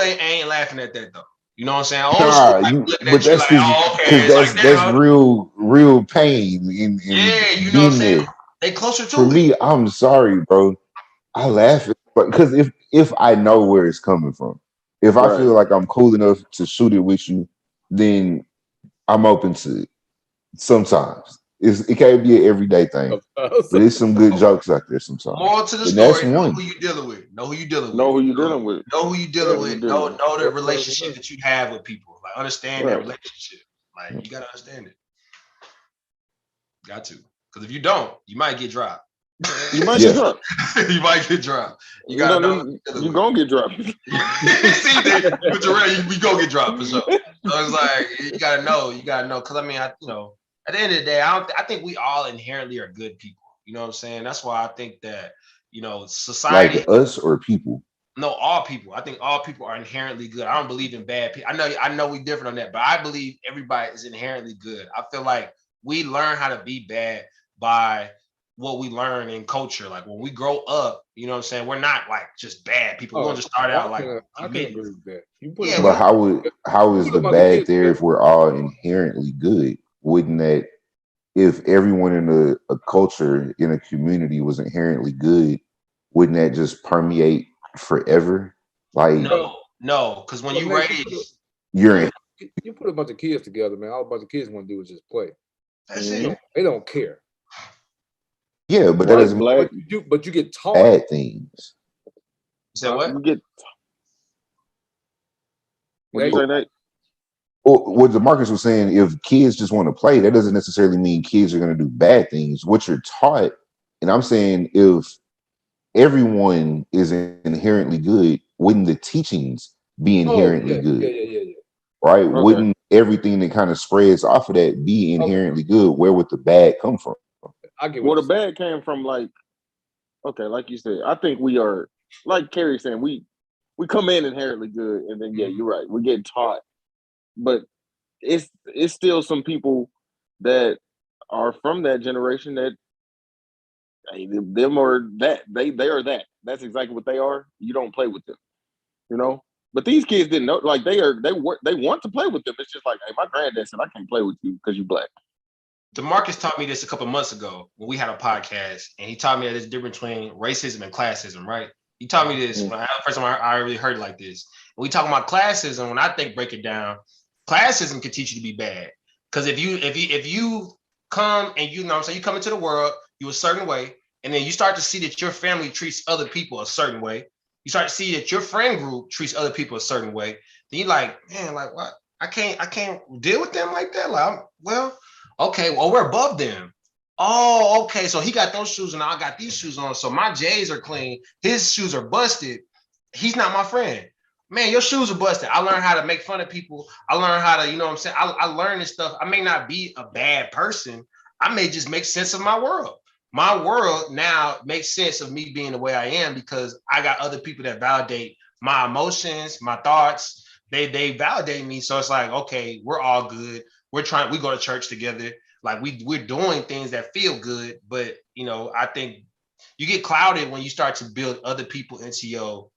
[SPEAKER 1] ain't laughing at that though. You know what I'm saying? Old school,
[SPEAKER 4] but that's because that's real pain in
[SPEAKER 1] yeah, you know what I'm saying? They closer to
[SPEAKER 4] For me, I'm sorry, bro. I laugh because if I know where it's coming from, if I feel like I'm cool enough to shoot it with you, then I'm open to it. Sometimes it can't be an everyday thing, but there's some good jokes out there sometimes.
[SPEAKER 1] Moral to the story: know who you dealing with. Know who you dealing with. Know the relationship that you have with people. Like, understand that relationship. Like, you gotta understand it. Got to, because if you don't, you might get dropped.
[SPEAKER 2] You might get dropped.
[SPEAKER 1] You might get dropped. You gotta know.
[SPEAKER 2] You're gonna get dropped.
[SPEAKER 1] See, with Jarrell, we gonna get dropped for sure. So it's like you gotta know. Because I mean, at the end of the day, I think we all inherently are good people. You know what I'm saying? That's why I think that, society,
[SPEAKER 4] like us or people.
[SPEAKER 1] No, all people. I think all people are inherently good. I don't believe in bad people. I know we different on that, but I believe everybody is inherently good. I feel like we learn how to be bad by what we learn in culture. Like when we grow up, you know what I'm saying? We're not like just bad people. We don't just start out like.
[SPEAKER 3] I can agree with that.
[SPEAKER 4] But how is the bad there if we're all inherently good? Wouldn't that, if everyone in a culture, in a community was inherently good, wouldn't that just permeate forever? Like
[SPEAKER 1] no, because when you raise,
[SPEAKER 3] you put a bunch of kids together, man. All a bunch of kids want to do is just play.
[SPEAKER 1] That's it.
[SPEAKER 3] They don't care.
[SPEAKER 4] Yeah, but that doesn't mean
[SPEAKER 3] but you get taught
[SPEAKER 4] bad things.
[SPEAKER 1] So what?
[SPEAKER 2] You get
[SPEAKER 3] what you
[SPEAKER 2] say, Nate?
[SPEAKER 4] What DeMarcus was saying, if kids just want to play, that doesn't necessarily mean kids are going to do bad things. What you're taught, and I'm saying if everyone is inherently good, wouldn't the teachings be inherently good?
[SPEAKER 3] Yeah.
[SPEAKER 4] Right? Okay. Wouldn't everything that kind of spreads off of that be inherently good? Where would the bad come from?
[SPEAKER 2] The bad came from like you said, I think we are, like Kerry saying, we come in inherently good, and then you're right, we get taught, but it's still some people that are from that generation that them or that they are that. That's exactly what they are. You don't play with them, But these kids didn't know. Like they want to play with them. It's just like, hey, my granddad said I can't play with you because you black.
[SPEAKER 1] DeMarcus taught me this a couple months ago when we had a podcast, and he taught me that there's a difference between racism and classism, right? He taught me this when first time I really heard it like this. When we talk about classism, when I break it down, classism can teach you to be bad. Because if you come and you know what I'm saying, you come into the world, you a certain way, and then you start to see that your family treats other people a certain way. You start to see that your friend group treats other people a certain way. Then you're like, man, like what? I can't deal with them like that. Like, well, okay, well, we're above them. Oh, okay. So he got those shoes and I got these shoes on. So my J's are clean. His shoes are busted. He's not my friend. Man, your shoes are busted. I learned how to make fun of people. I learned how to, you know what I'm saying? I learned this stuff. I may not be a bad person. I may just make sense of my world. My world now makes sense of me being the way I am because I got other people that validate my emotions, my thoughts. They validate me. So it's like, okay, we're all good. We go to church together. Like we're doing things that feel good. But you know, I think you get clouded when you start to build other people into your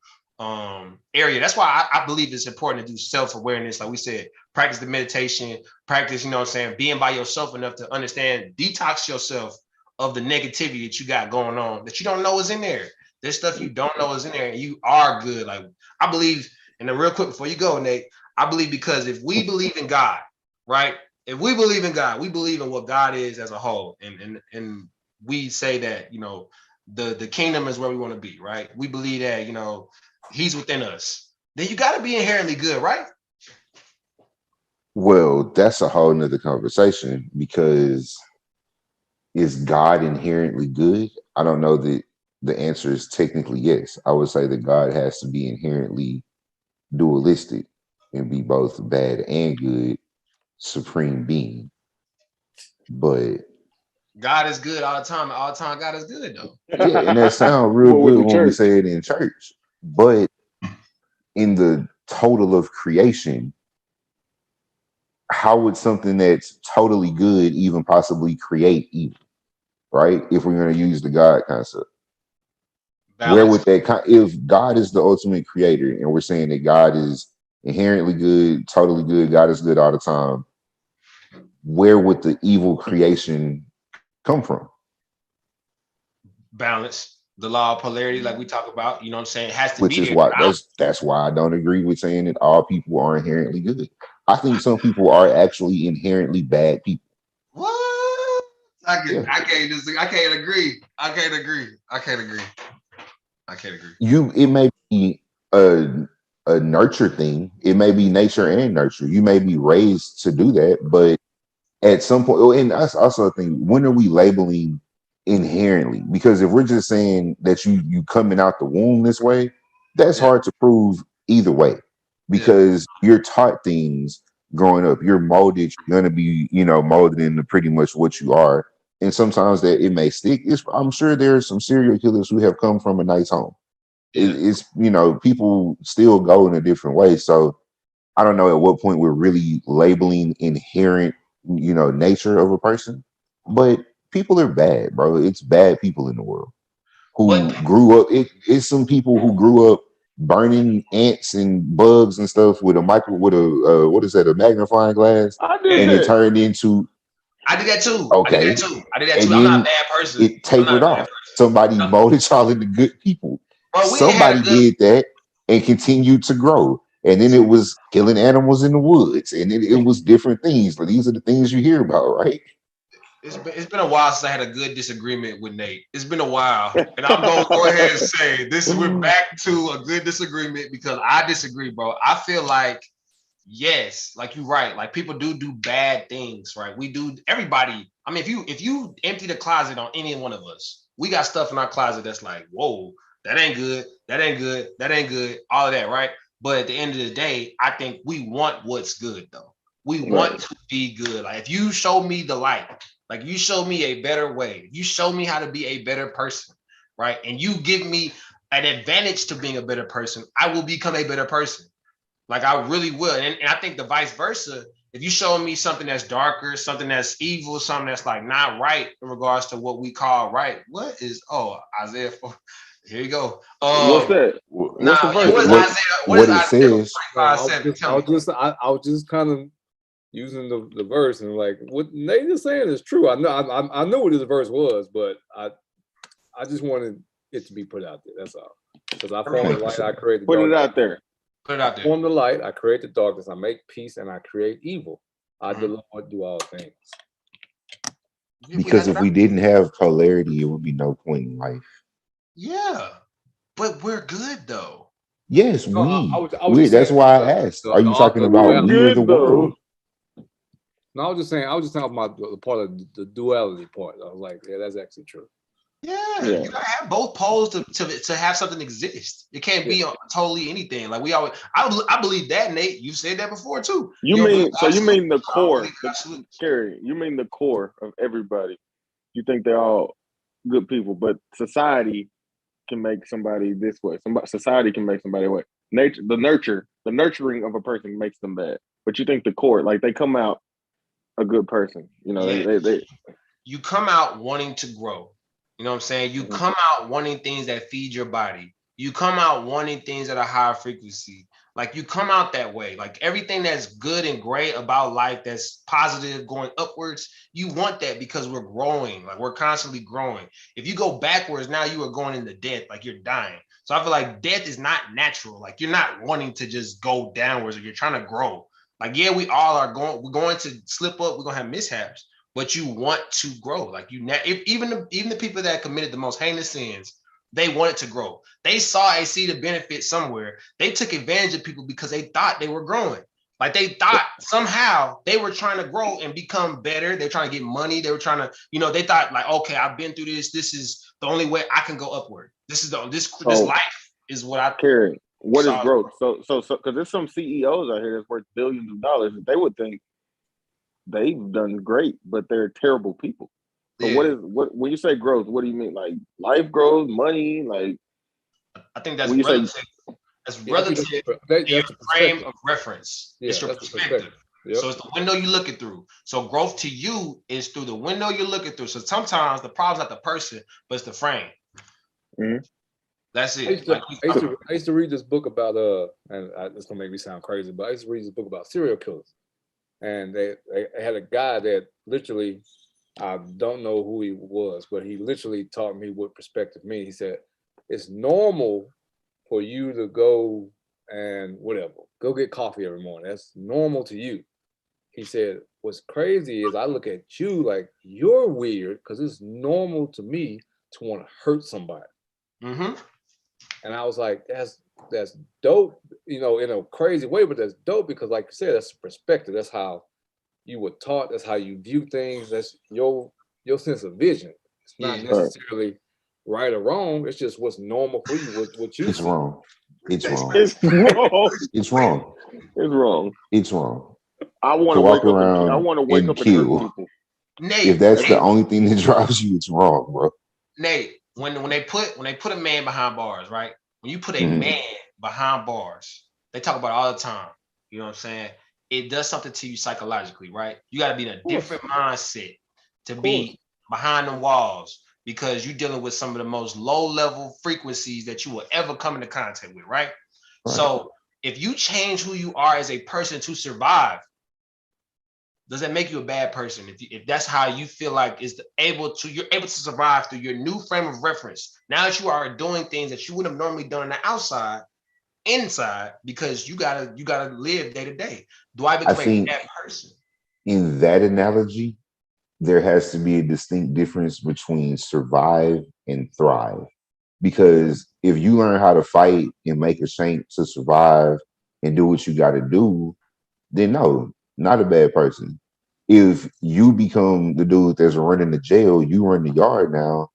[SPEAKER 1] area. That's why I believe it's important to do self-awareness. Like we said, practice the meditation, practice, you know what I'm saying, being by yourself enough to understand, detox yourself of the negativity that you got going on that you don't know is in there. There's stuff you don't know is in there and you are good. Like I believe, and then real quick before you go, Nate, I believe because if we believe in God, right? If we believe in God, we believe in what God is as a whole. And we say that, you know, the kingdom is where we want to be, right? We believe that, you know, he's within us. Then you got to be inherently good, right?
[SPEAKER 4] Well, that's a whole nother conversation because is God inherently good? I don't know that the answer is technically yes. I would say that God has to be inherently dualistic and be both bad and good, supreme being. But
[SPEAKER 1] God is good all the time. All the time, God is good, though.
[SPEAKER 4] yeah, and that sounds real
[SPEAKER 2] What with
[SPEAKER 4] good
[SPEAKER 2] the
[SPEAKER 4] when we
[SPEAKER 2] church?
[SPEAKER 4] say it in church. But in the total of creation, how would something that's totally good even possibly create evil? Right? If we're going to use the God concept, where would
[SPEAKER 1] Balance.
[SPEAKER 4] that if God is the ultimate creator and we're saying that God is inherently good, totally good, God is good all the time, where would the evil creation come from?
[SPEAKER 1] Balance. The law of polarity, like we talk about, you know what I'm saying, it has to
[SPEAKER 4] Which
[SPEAKER 1] be
[SPEAKER 4] is
[SPEAKER 1] there.
[SPEAKER 4] why that's why I don't agree with saying that all people are inherently good. I think some people are actually inherently bad people.
[SPEAKER 1] What?
[SPEAKER 4] Yeah.
[SPEAKER 1] I can't agree. I can't agree. I can't agree. I can't agree.
[SPEAKER 4] It may be a nurture thing. It may be nature and nurture. You may be raised to do that, but at some point, and that's also a thing, when are we labeling inherently? Because if we're just saying that you coming out the womb this way, that's
[SPEAKER 1] Yeah.
[SPEAKER 4] hard to prove either way.
[SPEAKER 1] Yeah.
[SPEAKER 4] Because you're taught things growing up. You're molded, you're gonna be, molded into pretty much what you are. And sometimes that it may stick. I'm sure there are some serial killers who have come from a nice home.
[SPEAKER 1] Yeah.
[SPEAKER 4] It's people still go in a different way. So I don't know at what point we're really labeling inherent, nature of a person. But people are bad, bro. It's bad people in the world who
[SPEAKER 1] But
[SPEAKER 4] grew up. It's some people who grew up burning ants and bugs and stuff with a what is that, a magnifying glass,
[SPEAKER 2] I did
[SPEAKER 4] and it
[SPEAKER 2] that.
[SPEAKER 4] turned into
[SPEAKER 1] I did that too.
[SPEAKER 4] okay, and
[SPEAKER 1] I'm not a
[SPEAKER 4] then
[SPEAKER 1] bad person.
[SPEAKER 4] it
[SPEAKER 1] I'm not a
[SPEAKER 4] tapered
[SPEAKER 1] bad
[SPEAKER 4] off. Somebody
[SPEAKER 1] person.
[SPEAKER 4] molded y'all into good people.
[SPEAKER 1] Bro, we ain't had a
[SPEAKER 4] Somebody
[SPEAKER 1] good.
[SPEAKER 4] did that and continued to grow. And then it was killing animals in the woods. And then it was different things. But these are the things you hear about, right?
[SPEAKER 1] It's been a while since I had a good disagreement with Nate. It's been a while, and I'm gonna go ahead and say this. We're back to a good disagreement because I disagree, bro. I feel like yes, like you're right. Like people do bad things, right? We do. Everybody. I mean, if you empty the closet on any one of us, we got stuff in our closet that's like, whoa, that ain't good. That ain't good. That ain't good. All of that, right? But at the end of the day, I think we want what's good though. We want
[SPEAKER 2] Right.
[SPEAKER 1] to be good. Like if you show me the light, like you show me a better way, you show me how to be a better person, right? And you give me an advantage to being a better person, I will become a better person. Like I really will. And I think the vice versa, if you show me something that's darker, something that's evil, something that's like not right in regards to what we call right, what is Isaiah 4? Here you go.
[SPEAKER 2] What's that?
[SPEAKER 1] Nah,
[SPEAKER 2] What's the
[SPEAKER 1] yeah,
[SPEAKER 2] verse?
[SPEAKER 1] what
[SPEAKER 4] What
[SPEAKER 1] is
[SPEAKER 4] it
[SPEAKER 1] Isaiah
[SPEAKER 4] says,
[SPEAKER 1] 45:7? Tell me.
[SPEAKER 3] I was just kind of using the verse and like what Nate is saying is true. I know what his verse was, but I just wanted it to be put out there. That's all. Because I form the light, I create the
[SPEAKER 2] Put it
[SPEAKER 3] darkness.
[SPEAKER 2] out there.
[SPEAKER 1] Put it out there.
[SPEAKER 3] Form the light, I create the darkness. I make peace and I create evil. I the Lord do all things.
[SPEAKER 4] Because if we didn't have polarity, it would be no point in life.
[SPEAKER 1] Yeah, but we're good though.
[SPEAKER 4] Yes,
[SPEAKER 3] No, I was
[SPEAKER 4] we.
[SPEAKER 3] just saying
[SPEAKER 4] That's why I asked. Are you talking about
[SPEAKER 2] We're
[SPEAKER 4] we or the
[SPEAKER 2] good though.
[SPEAKER 4] world?
[SPEAKER 3] No, I was just saying. I was just talking about the part of the duality part. I was like, yeah, that's actually true.
[SPEAKER 1] Yeah,
[SPEAKER 2] Yeah.
[SPEAKER 1] you gotta have both poles to have something exist. It can't be totally anything. Like we always, I believe that, Nate. You said that before too.
[SPEAKER 2] You
[SPEAKER 1] don't
[SPEAKER 2] mean
[SPEAKER 1] believe
[SPEAKER 2] so? You mean the
[SPEAKER 1] absolute, I don't
[SPEAKER 2] core,
[SPEAKER 1] believe absolute.
[SPEAKER 2] Carrie? You mean the core of everybody? You think they're all good people, but society can make somebody this way. Society can make somebody way. Nature, the nurturing of a person makes them bad. But you think the core, like they come out a good person. You know,
[SPEAKER 1] Yeah,
[SPEAKER 2] they
[SPEAKER 1] you come out wanting to grow. You know what I'm saying? You
[SPEAKER 2] Mhm.
[SPEAKER 1] come out wanting things that feed your body. You come out wanting things that are higher frequency. Like you come out that way. Like everything that's good and great about life that's positive, going upwards, you want that because we're growing. Like we're constantly growing. If you go backwards, now you are going into death, like you're dying. So I feel like death is not natural. Like you're not wanting to just go downwards, or you're trying to grow. Like, yeah, we all are going, we're going to slip up, we're gonna have mishaps, but you want to grow. Like even the people that committed the most heinous sins, they wanted to grow. They saw a seed of benefit somewhere. They took advantage of people because they thought they were growing. Like they thought somehow they were trying to grow and become better. They're trying to get money. They were trying to, they thought like, okay, I've been through this. This is the only way I can go upward. This is this life is what I
[SPEAKER 2] Carrie, what is
[SPEAKER 1] saw.
[SPEAKER 2] growth? So because there's some CEOs out here that's worth billions of dollars. They would think they've done great, but they're terrible people. So
[SPEAKER 1] Yeah.
[SPEAKER 2] what when you say growth, what do you mean? Like life growth, money, like
[SPEAKER 1] I think that's
[SPEAKER 2] when you say
[SPEAKER 1] relative. That's relative to your
[SPEAKER 3] That's the
[SPEAKER 1] frame
[SPEAKER 3] perspective.
[SPEAKER 1] of reference.
[SPEAKER 3] Yeah,
[SPEAKER 1] It's your
[SPEAKER 3] that's the
[SPEAKER 1] perspective.
[SPEAKER 3] Yep.
[SPEAKER 1] So it's the window you're looking through. So growth to you is through the window you're looking through. So sometimes the problem's not the person, but it's the frame.
[SPEAKER 2] Mhm.
[SPEAKER 1] That's
[SPEAKER 3] I
[SPEAKER 1] it.
[SPEAKER 3] used to read this book about it's gonna make me sound crazy, but I used to read this book about serial killers, and they had a guy that literally, I don't know who he was, but he literally taught me what perspective means. He said it's normal for you to go and go get coffee every morning. That's normal to you. He said, what's crazy is I look at you like you're weird because it's normal to me to want to hurt somebody.
[SPEAKER 1] Mm-hmm.
[SPEAKER 3] And I was like, that's dope, in a crazy way, but that's dope because like you said, that's perspective. That's how you were taught. That's how you view things. That's your sense of vision. It's not necessarily right or wrong. It's just what's normal for you, what you
[SPEAKER 4] It's
[SPEAKER 3] see.
[SPEAKER 4] wrong. It's wrong.
[SPEAKER 2] It's wrong.
[SPEAKER 4] It's wrong.
[SPEAKER 2] It's wrong.
[SPEAKER 4] It's wrong.
[SPEAKER 2] I want
[SPEAKER 4] To
[SPEAKER 2] to
[SPEAKER 4] walk
[SPEAKER 2] wake up and
[SPEAKER 4] around
[SPEAKER 2] I want to wake
[SPEAKER 4] and
[SPEAKER 2] up and hurt
[SPEAKER 4] kill.
[SPEAKER 2] people.
[SPEAKER 1] Nate,
[SPEAKER 4] If that's the only thing that drives you, it's wrong, bro.
[SPEAKER 1] Nate, when they put a man behind bars, right? When you put a man behind bars, they talk about it all the time. You know what I'm saying? It does something to you psychologically, right? You got to be in a different mindset to be behind the walls because you're dealing with some of the most low-level frequencies that you will ever come into contact with, right? So if you change who you are as a person to survive, does that make you a bad person? If that's how you feel like you're able to survive through your new frame of reference. Now that you are doing things that you would have normally done on the outside, inside, because you gotta live day to day. Do I become a bad person?
[SPEAKER 4] In that analogy, there has to be a distinct difference between survive and thrive. Because if you learn how to fight and make a shank to survive and do what you got to do, then no, not a bad person. If you become the dude that's running the jail, you run the yard now,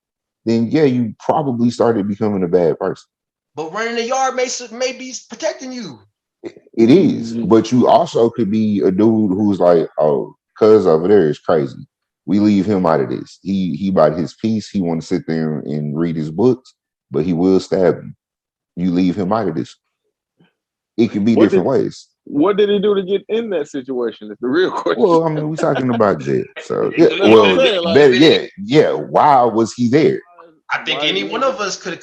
[SPEAKER 4] then yeah, you probably started becoming a bad person.
[SPEAKER 1] But running the yard may be protecting you.
[SPEAKER 4] It is, but you also could be a dude who's like, oh, cuz over there is crazy. We leave him out of this. He bought his piece. He want to sit there and read his books, but he will stab you. You leave him out of this. It can be different ways.
[SPEAKER 2] What did he do to get in that situation? Is the real question.
[SPEAKER 4] Well, I mean, we're talking about jail, so
[SPEAKER 2] yeah.
[SPEAKER 4] Why was he there?
[SPEAKER 1] I think any one of us could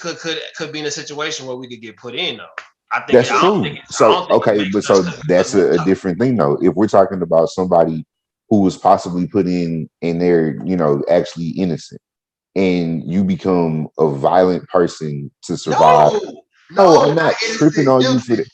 [SPEAKER 1] be in a situation where we could get put in, though. I think
[SPEAKER 4] that's true. So that's a different thing, though. If we're talking about somebody who was possibly put in and they're actually innocent, and you become a violent person to survive. No, I'm not tripping on you for that.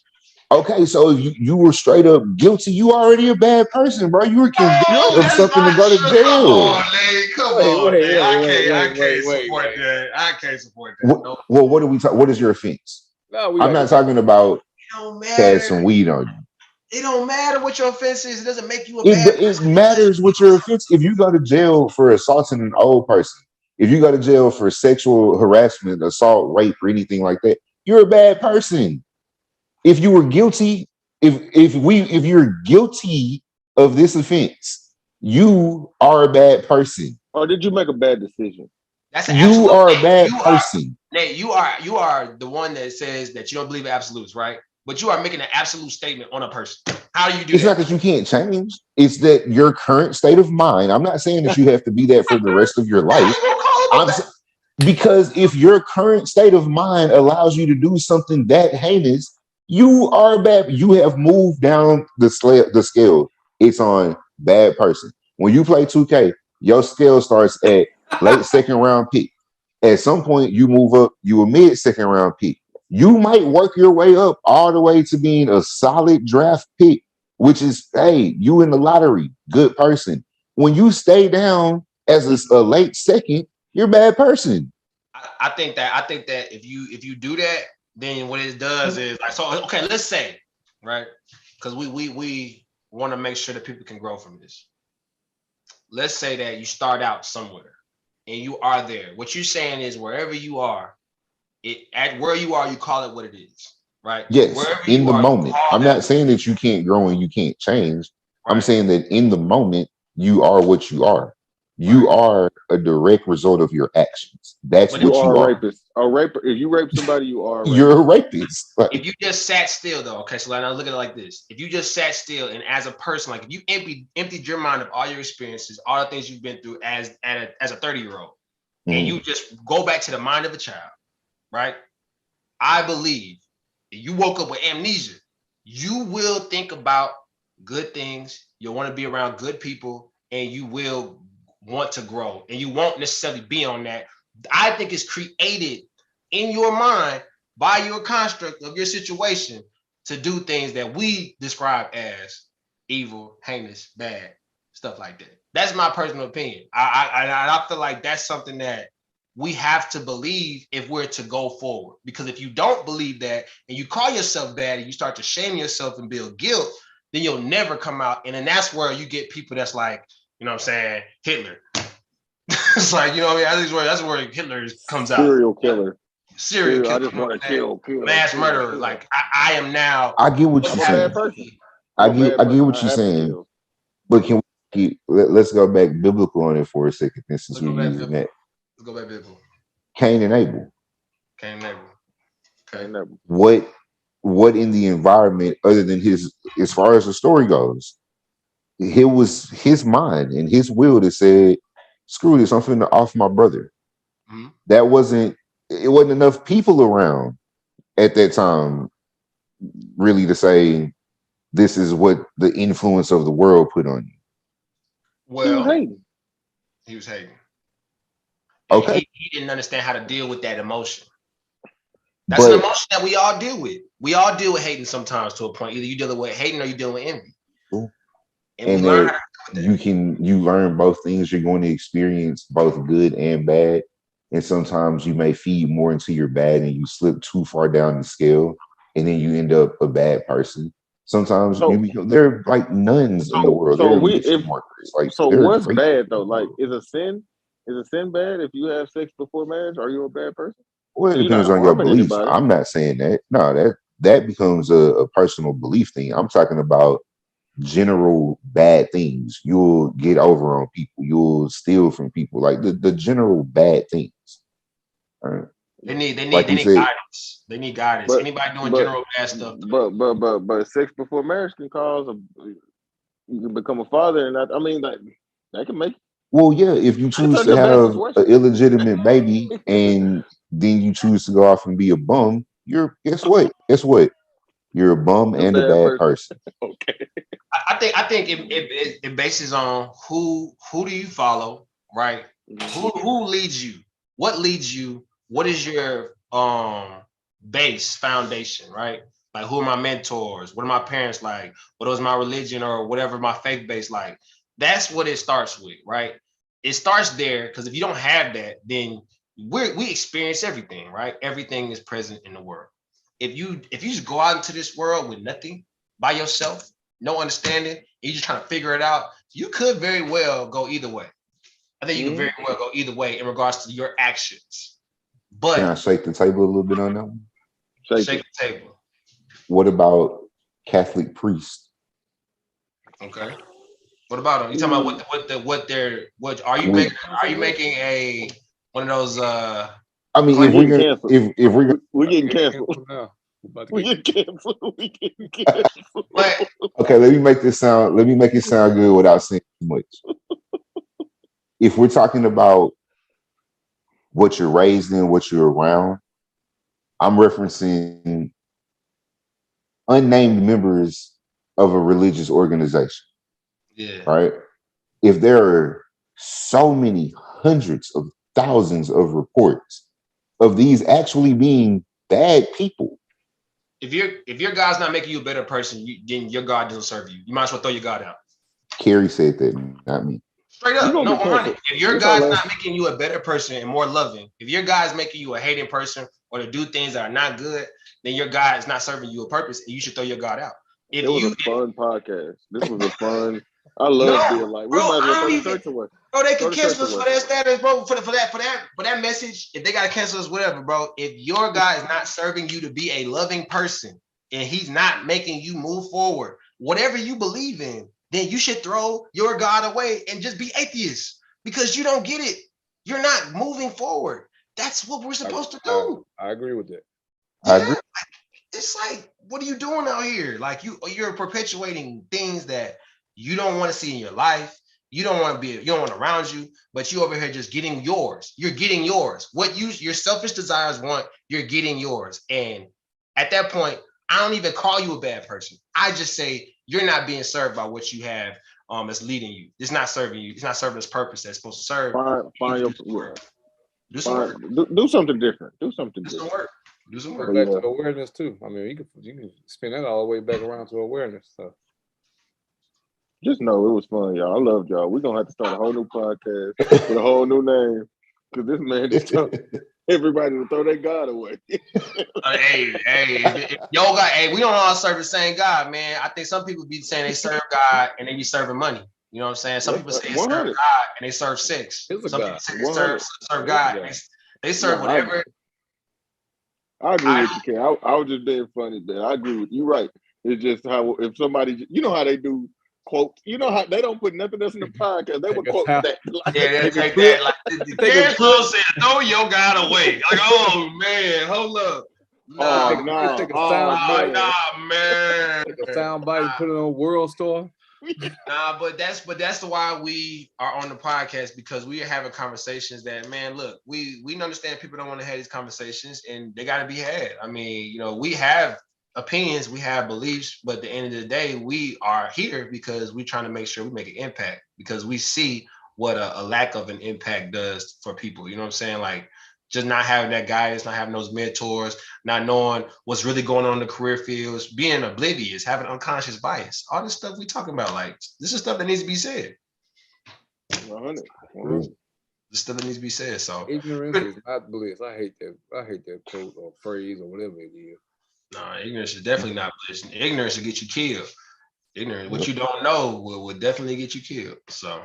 [SPEAKER 4] Okay, so if you were straight up guilty, you already a bad person, bro. You were convicted
[SPEAKER 1] No,
[SPEAKER 4] of
[SPEAKER 1] that's
[SPEAKER 4] something to
[SPEAKER 1] not
[SPEAKER 4] go to
[SPEAKER 1] true. Come
[SPEAKER 4] jail.
[SPEAKER 1] on, Nate. Come
[SPEAKER 3] Wait,
[SPEAKER 1] on,
[SPEAKER 3] wait,
[SPEAKER 1] Nate.
[SPEAKER 3] wait,
[SPEAKER 1] I
[SPEAKER 3] wait,
[SPEAKER 1] can't
[SPEAKER 3] wait, wait,
[SPEAKER 1] support
[SPEAKER 3] wait.
[SPEAKER 1] that. I can't support that.
[SPEAKER 4] What,
[SPEAKER 1] No,
[SPEAKER 4] well, what are we talking? What is your offense?
[SPEAKER 3] No, we
[SPEAKER 4] I'm
[SPEAKER 3] got
[SPEAKER 4] not
[SPEAKER 3] this.
[SPEAKER 4] talking about
[SPEAKER 1] it don't
[SPEAKER 4] had
[SPEAKER 1] matter.
[SPEAKER 4] some weed on you.
[SPEAKER 1] It don't matter what your offense is. It doesn't make you a bad
[SPEAKER 4] It
[SPEAKER 1] person because
[SPEAKER 4] matters what your offense. If you go to jail for assaulting an old person, if you go to jail for sexual harassment, assault, rape, or anything like that, you're a bad person. If you were guilty, if you're guilty of this offense, you are a bad person.
[SPEAKER 2] Or did you make a bad decision?
[SPEAKER 1] that's an
[SPEAKER 4] You
[SPEAKER 1] absolute.
[SPEAKER 4] are a
[SPEAKER 1] Nate,
[SPEAKER 4] bad
[SPEAKER 1] you are
[SPEAKER 4] person.
[SPEAKER 1] Nate. You are the one that says that you don't believe in absolutes, right? But you are making an absolute statement on a person. How do you do
[SPEAKER 4] It's not
[SPEAKER 1] that?
[SPEAKER 4] that you can't change, it's that your current state of mind. I'm not saying that you have to be that for the rest of your
[SPEAKER 1] How
[SPEAKER 4] life.
[SPEAKER 1] you gonna call
[SPEAKER 4] I'm
[SPEAKER 1] him a
[SPEAKER 4] s- because if your current state of mind allows you to do something that heinous, you are bad. You have moved down the scale. It's on bad person. When you play 2K, your scale starts at late second round pick. At some point, you move up. You a mid second round pick. You might work your way up all the way to being a solid draft pick, which is, hey, you in the lottery, good person. When you stay down as a late second, you're a bad person.
[SPEAKER 1] I think that if you do that, then what it does is like so. Okay, let's say right because we want to make sure that people can grow from this. Let's say that you start out somewhere and you are there. What you're saying is wherever you are, it at where you are, you call it what it is, right?
[SPEAKER 4] Yes,
[SPEAKER 1] Wherever
[SPEAKER 4] in
[SPEAKER 1] you
[SPEAKER 4] the
[SPEAKER 1] are, you
[SPEAKER 4] moment.
[SPEAKER 1] call
[SPEAKER 4] I'm
[SPEAKER 1] that
[SPEAKER 4] not
[SPEAKER 1] what
[SPEAKER 4] saying
[SPEAKER 1] it
[SPEAKER 4] that you
[SPEAKER 1] is,
[SPEAKER 4] can't grow and you can't change. I'm
[SPEAKER 1] right?
[SPEAKER 4] saying that in the moment, you are what you are. You
[SPEAKER 1] Right.
[SPEAKER 4] are a direct result of your actions. That's
[SPEAKER 1] But if
[SPEAKER 2] You
[SPEAKER 4] what
[SPEAKER 2] are
[SPEAKER 4] you
[SPEAKER 2] a
[SPEAKER 4] are.
[SPEAKER 2] rapist. A rape. If you rape somebody, you are a
[SPEAKER 4] You're a
[SPEAKER 2] rapist.
[SPEAKER 4] rapist.
[SPEAKER 1] if
[SPEAKER 4] Like,
[SPEAKER 1] you just sat still though, okay, so like, now look at it like this. If you just sat still and as a person, like if you emptied your mind of all your experiences, all the things you've been through as a 30-year-old, and
[SPEAKER 4] mm,
[SPEAKER 1] you just go back to the mind of a child, right? I believe that you woke up with amnesia. You will think about good things, you'll want to be around good people, and you will want to grow. And you won't necessarily be on that. I think it's created in your mind by your construct of your situation to do things that we describe as evil, heinous, bad, stuff like that. That's my personal opinion. I feel like that's something that we have to believe if we're to go forward. Because if you don't believe that and you call yourself bad and you start to shame yourself and build guilt, then you'll never come out. And then that's where you get people that's like, you know what I'm saying, Hitler. It's like, you know what I mean? That's where Hitler comes out.
[SPEAKER 2] Serial killer.
[SPEAKER 1] Serial
[SPEAKER 2] I
[SPEAKER 1] killer,
[SPEAKER 2] just want to
[SPEAKER 1] mass murderer.
[SPEAKER 2] kill.
[SPEAKER 1] Like I am now
[SPEAKER 4] I get what
[SPEAKER 1] what
[SPEAKER 2] I'm
[SPEAKER 4] you're
[SPEAKER 2] a
[SPEAKER 1] happened
[SPEAKER 2] bad
[SPEAKER 4] saying.
[SPEAKER 1] to
[SPEAKER 2] person.
[SPEAKER 1] me.
[SPEAKER 2] I'm a
[SPEAKER 4] I
[SPEAKER 2] bad
[SPEAKER 4] get
[SPEAKER 2] person.
[SPEAKER 4] what
[SPEAKER 2] I
[SPEAKER 4] you're
[SPEAKER 2] have to
[SPEAKER 4] saying.
[SPEAKER 2] kill.
[SPEAKER 4] But let's go back biblical on it for a second, then, since
[SPEAKER 1] Let's
[SPEAKER 4] we're
[SPEAKER 1] go back
[SPEAKER 4] using
[SPEAKER 1] biblical.
[SPEAKER 4] that.
[SPEAKER 1] Let's go back biblical.
[SPEAKER 4] Cain and Abel.
[SPEAKER 1] Can't never. Okay.
[SPEAKER 2] Ain't never.
[SPEAKER 4] What what in the environment other than his, as far as the story goes, it was his mind and his will that said, screw this, I'm finna off my brother.
[SPEAKER 1] Mhm.
[SPEAKER 4] That wasn't, it wasn't enough people around at that time really to say this is what the influence of the world put on you.
[SPEAKER 2] He was
[SPEAKER 1] Well,
[SPEAKER 2] hating.
[SPEAKER 1] he was hating. And
[SPEAKER 4] Okay.
[SPEAKER 1] he didn't understand how to deal with that emotion. That's an
[SPEAKER 4] But
[SPEAKER 1] emotion that we all deal with. We all deal with hating sometimes to a point. Either you dealing with hating or you dealing with envy. And we
[SPEAKER 4] and
[SPEAKER 1] learn how
[SPEAKER 4] that
[SPEAKER 1] to deal with that.
[SPEAKER 4] you learn both things. You're going to experience both good and bad. And sometimes you may feed more into your bad and you slip too far down the scale and then you end up a bad person. Sometimes you
[SPEAKER 2] So
[SPEAKER 4] become, they're like nuns in the world.
[SPEAKER 2] so
[SPEAKER 4] They're
[SPEAKER 2] we
[SPEAKER 4] mission
[SPEAKER 2] if
[SPEAKER 4] workers. Like
[SPEAKER 2] so
[SPEAKER 4] they're
[SPEAKER 2] what's
[SPEAKER 4] great
[SPEAKER 2] bad
[SPEAKER 4] people
[SPEAKER 2] though?
[SPEAKER 4] in the
[SPEAKER 2] Like
[SPEAKER 4] world.
[SPEAKER 2] is a sin bad if you have sex before marriage? Are you a bad person?
[SPEAKER 4] Well, it
[SPEAKER 2] You're not
[SPEAKER 4] depends on your
[SPEAKER 2] harming
[SPEAKER 4] beliefs.
[SPEAKER 2] anybody.
[SPEAKER 4] I'm not saying that. No, that becomes a personal belief thing. I'm talking about general bad things. You'll get over on people. You'll steal from people. Like the general bad things. All right.
[SPEAKER 1] They need they need
[SPEAKER 4] Like
[SPEAKER 1] they
[SPEAKER 4] we
[SPEAKER 1] need
[SPEAKER 4] said,
[SPEAKER 1] guidance. They need guidance.
[SPEAKER 2] But
[SPEAKER 1] Anybody doing
[SPEAKER 2] but
[SPEAKER 1] general bad stuff,
[SPEAKER 2] but sex before marriage can cause a you can become a father and that I mean like that can make
[SPEAKER 4] well, yeah, if you
[SPEAKER 2] it's
[SPEAKER 4] choose
[SPEAKER 2] such
[SPEAKER 4] to
[SPEAKER 2] a bad
[SPEAKER 4] have an
[SPEAKER 2] situation.
[SPEAKER 4] illegitimate baby and then you choose to go off and be a bum, you're guess what? Guess what? You're a bum
[SPEAKER 2] A
[SPEAKER 4] and a
[SPEAKER 2] bad
[SPEAKER 4] bad
[SPEAKER 2] person.
[SPEAKER 4] person.
[SPEAKER 2] Okay.
[SPEAKER 1] I think it bases on who do you follow, right? Who leads you? What leads you? What is your base foundation, right? Like, who are my mentors? What are my parents like? What was my religion or whatever my faith base like? That's what it starts with, right? It starts there because if you don't have that, then we experience everything, right? Everything is present in the world. If you just go out into this world with nothing by yourself, no understanding, and you just trying to figure it out, you could very well go either way. I think you could very well go either way in regards to your actions. But
[SPEAKER 4] Can I shake the table a little bit on that one?
[SPEAKER 1] shake the table.
[SPEAKER 4] What about Catholic priests?
[SPEAKER 1] Okay. What about them? You talking about what are you making a one of those
[SPEAKER 4] I mean, if
[SPEAKER 2] we're getting canceled. We get canceled.
[SPEAKER 4] But okay, let me make it sound good without saying too much. If we're talking about what you're raised in, what you're around, I'm referencing unnamed members of a religious organization.
[SPEAKER 1] Yeah.
[SPEAKER 4] Right? If there are so many hundreds of thousands of reports of these actually being bad people.
[SPEAKER 1] If your God's not making you a better person, then your God doesn't serve you. You might as well throw your God out.
[SPEAKER 4] Carrie said that, not me.
[SPEAKER 1] Straight up, no 100. If your God's not making you a better person and more loving, if your God's making you a hating person or to do things that are not good, then your God is not serving you a purpose, and you should throw your God out.
[SPEAKER 2] It was a fun podcast. This was a fun. I love being like, we might as well throw the church away.
[SPEAKER 1] Bro, they can cancel us for that status, bro. For that message, if they gotta cancel us, whatever, bro. If your God is not serving you to be a loving person and he's not making you move forward, whatever you believe in, then you should throw your God away and just be atheist because you don't get it. You're not moving forward. That's what we're supposed to do.
[SPEAKER 3] I agree with that.
[SPEAKER 4] I agree.
[SPEAKER 1] It's like, what are you doing out here? Like you're perpetuating things that you don't want to see in your life. You don't want around you, but you over here just getting yours. You're getting yours. What your selfish desires want, you're getting yours. And at that point, I don't even call you a bad person. I just say you're not being served by what you have that's leading you. It's not serving you. It's not serving its purpose that's supposed to serve. Do some work.
[SPEAKER 2] Do something different. Do something
[SPEAKER 1] do
[SPEAKER 2] different.
[SPEAKER 1] Some work. Do some work.
[SPEAKER 3] Back to awareness too. I mean, you can spin that all the way back around to awareness. So.
[SPEAKER 2] Just know it was fun, y'all. I loved y'all. We're gonna have to start a whole new podcast with a whole new name. Because this man just told everybody to throw their God away.
[SPEAKER 1] Hey, we don't all serve the same God, man. I think some people be saying they serve God and they be serving money. You know what I'm saying? Some people say they serve God and they serve sex. Some people say they serve God. They serve whatever.
[SPEAKER 2] I agree with you, Ken. I was just being funny, man. I agree with you. Right. It's just how if somebody, you know how they do quotes. You know how they don't put nothing else in the podcast. They would quote that.
[SPEAKER 1] Like, they take that. Like the close said, throw your God away. Like, oh man, hold up.
[SPEAKER 3] Take a sound bite and put it on World Store.
[SPEAKER 1] But that's why we are on the podcast, because we are having conversations that, man, look, we understand people don't want to have these conversations and they got to be had. I mean, we have opinions, we have beliefs, but at the end of the day, we are here because we're trying to make sure we make an impact, because we see what a lack of an impact does for people. You know what I'm saying? Like, just not having that guidance, not having those mentors, not knowing what's really going on in the career fields, being oblivious, having unconscious bias, all this stuff we talking about, like, this is stuff that needs to be said.
[SPEAKER 2] 100.
[SPEAKER 1] This stuff that needs to be said. So
[SPEAKER 3] ignorance is not bliss. I hate that quote or phrase or whatever it is.
[SPEAKER 1] No, ignorance is definitely not bliss. Ignorance will get you killed. Ignorance, what you don't know will definitely get you killed. So,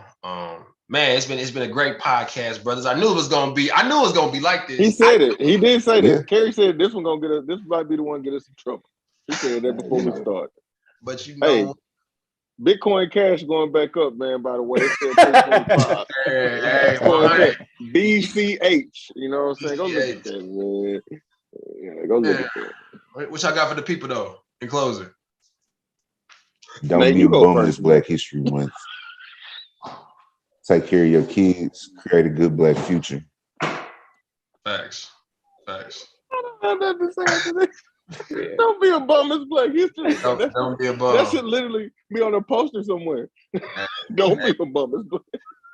[SPEAKER 1] man, it's been a great podcast, brothers. I knew it was gonna be like this.
[SPEAKER 2] He said it. He did say that. Kerry said this one gonna get us. This might be the one get us in trouble. He said that before we started.
[SPEAKER 1] But
[SPEAKER 2] hey, Bitcoin Cash going back up, man. By the way, it said 325.
[SPEAKER 1] Hey,
[SPEAKER 2] BCH. You know what I'm saying? Go look at that, man. Yeah, go look at that.
[SPEAKER 1] What y'all got for the people though? In closing.
[SPEAKER 4] Don't be a bum this Black History Month. Take care of your kids. Create a good Black future.
[SPEAKER 1] Facts.
[SPEAKER 2] I don't have that to say after this. Don't be a bum this Black History.
[SPEAKER 1] Don't be a bum.
[SPEAKER 2] That should literally be on a poster somewhere. Don't be a bum this Black.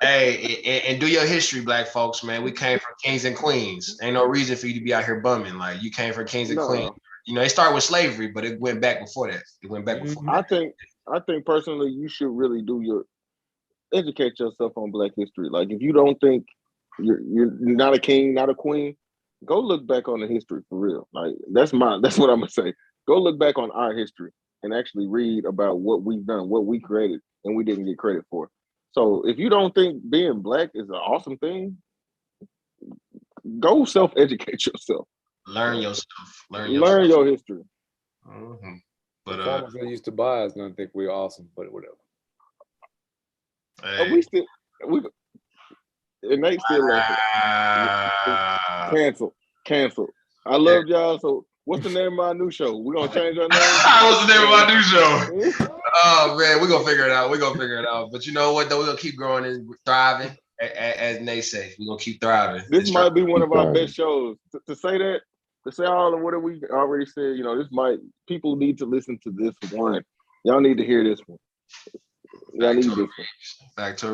[SPEAKER 1] Hey, and do your history, Black folks, man. We came from kings and queens. Ain't no reason for you to be out here bumming. Like, you came from kings and queens. You know, it started with slavery, but it went back before that. It went back before.
[SPEAKER 2] I think personally, you should really educate yourself on Black history. Like, if you don't think you're not a king, not a queen, go look back on the history for real. Like, that's what I'm gonna say. Go look back on our history and actually read about what we've done, what we created, and we didn't get credit for. So if you don't think being Black is an awesome thing, go self-educate yourself.
[SPEAKER 1] Learn yourself. Learn
[SPEAKER 2] your history.
[SPEAKER 1] Mm-hmm.
[SPEAKER 3] The
[SPEAKER 1] But
[SPEAKER 3] farmers that used to buy us don't think we're awesome, but whatever.
[SPEAKER 1] hey.
[SPEAKER 2] We and they still laughing. Cancel. I loved y'all. So what's the name of our new show? We're gonna change our name.
[SPEAKER 1] What's the name of our new show? Oh man, we're gonna figure it out. But you know what though? We're gonna keep growing and thriving. As Nate say, we're gonna keep thriving.
[SPEAKER 2] This might be one of our best shows. To say all of what we already said, you know, people need to listen to this one. Y'all need to hear this one. Y'all need this one.
[SPEAKER 1] Back to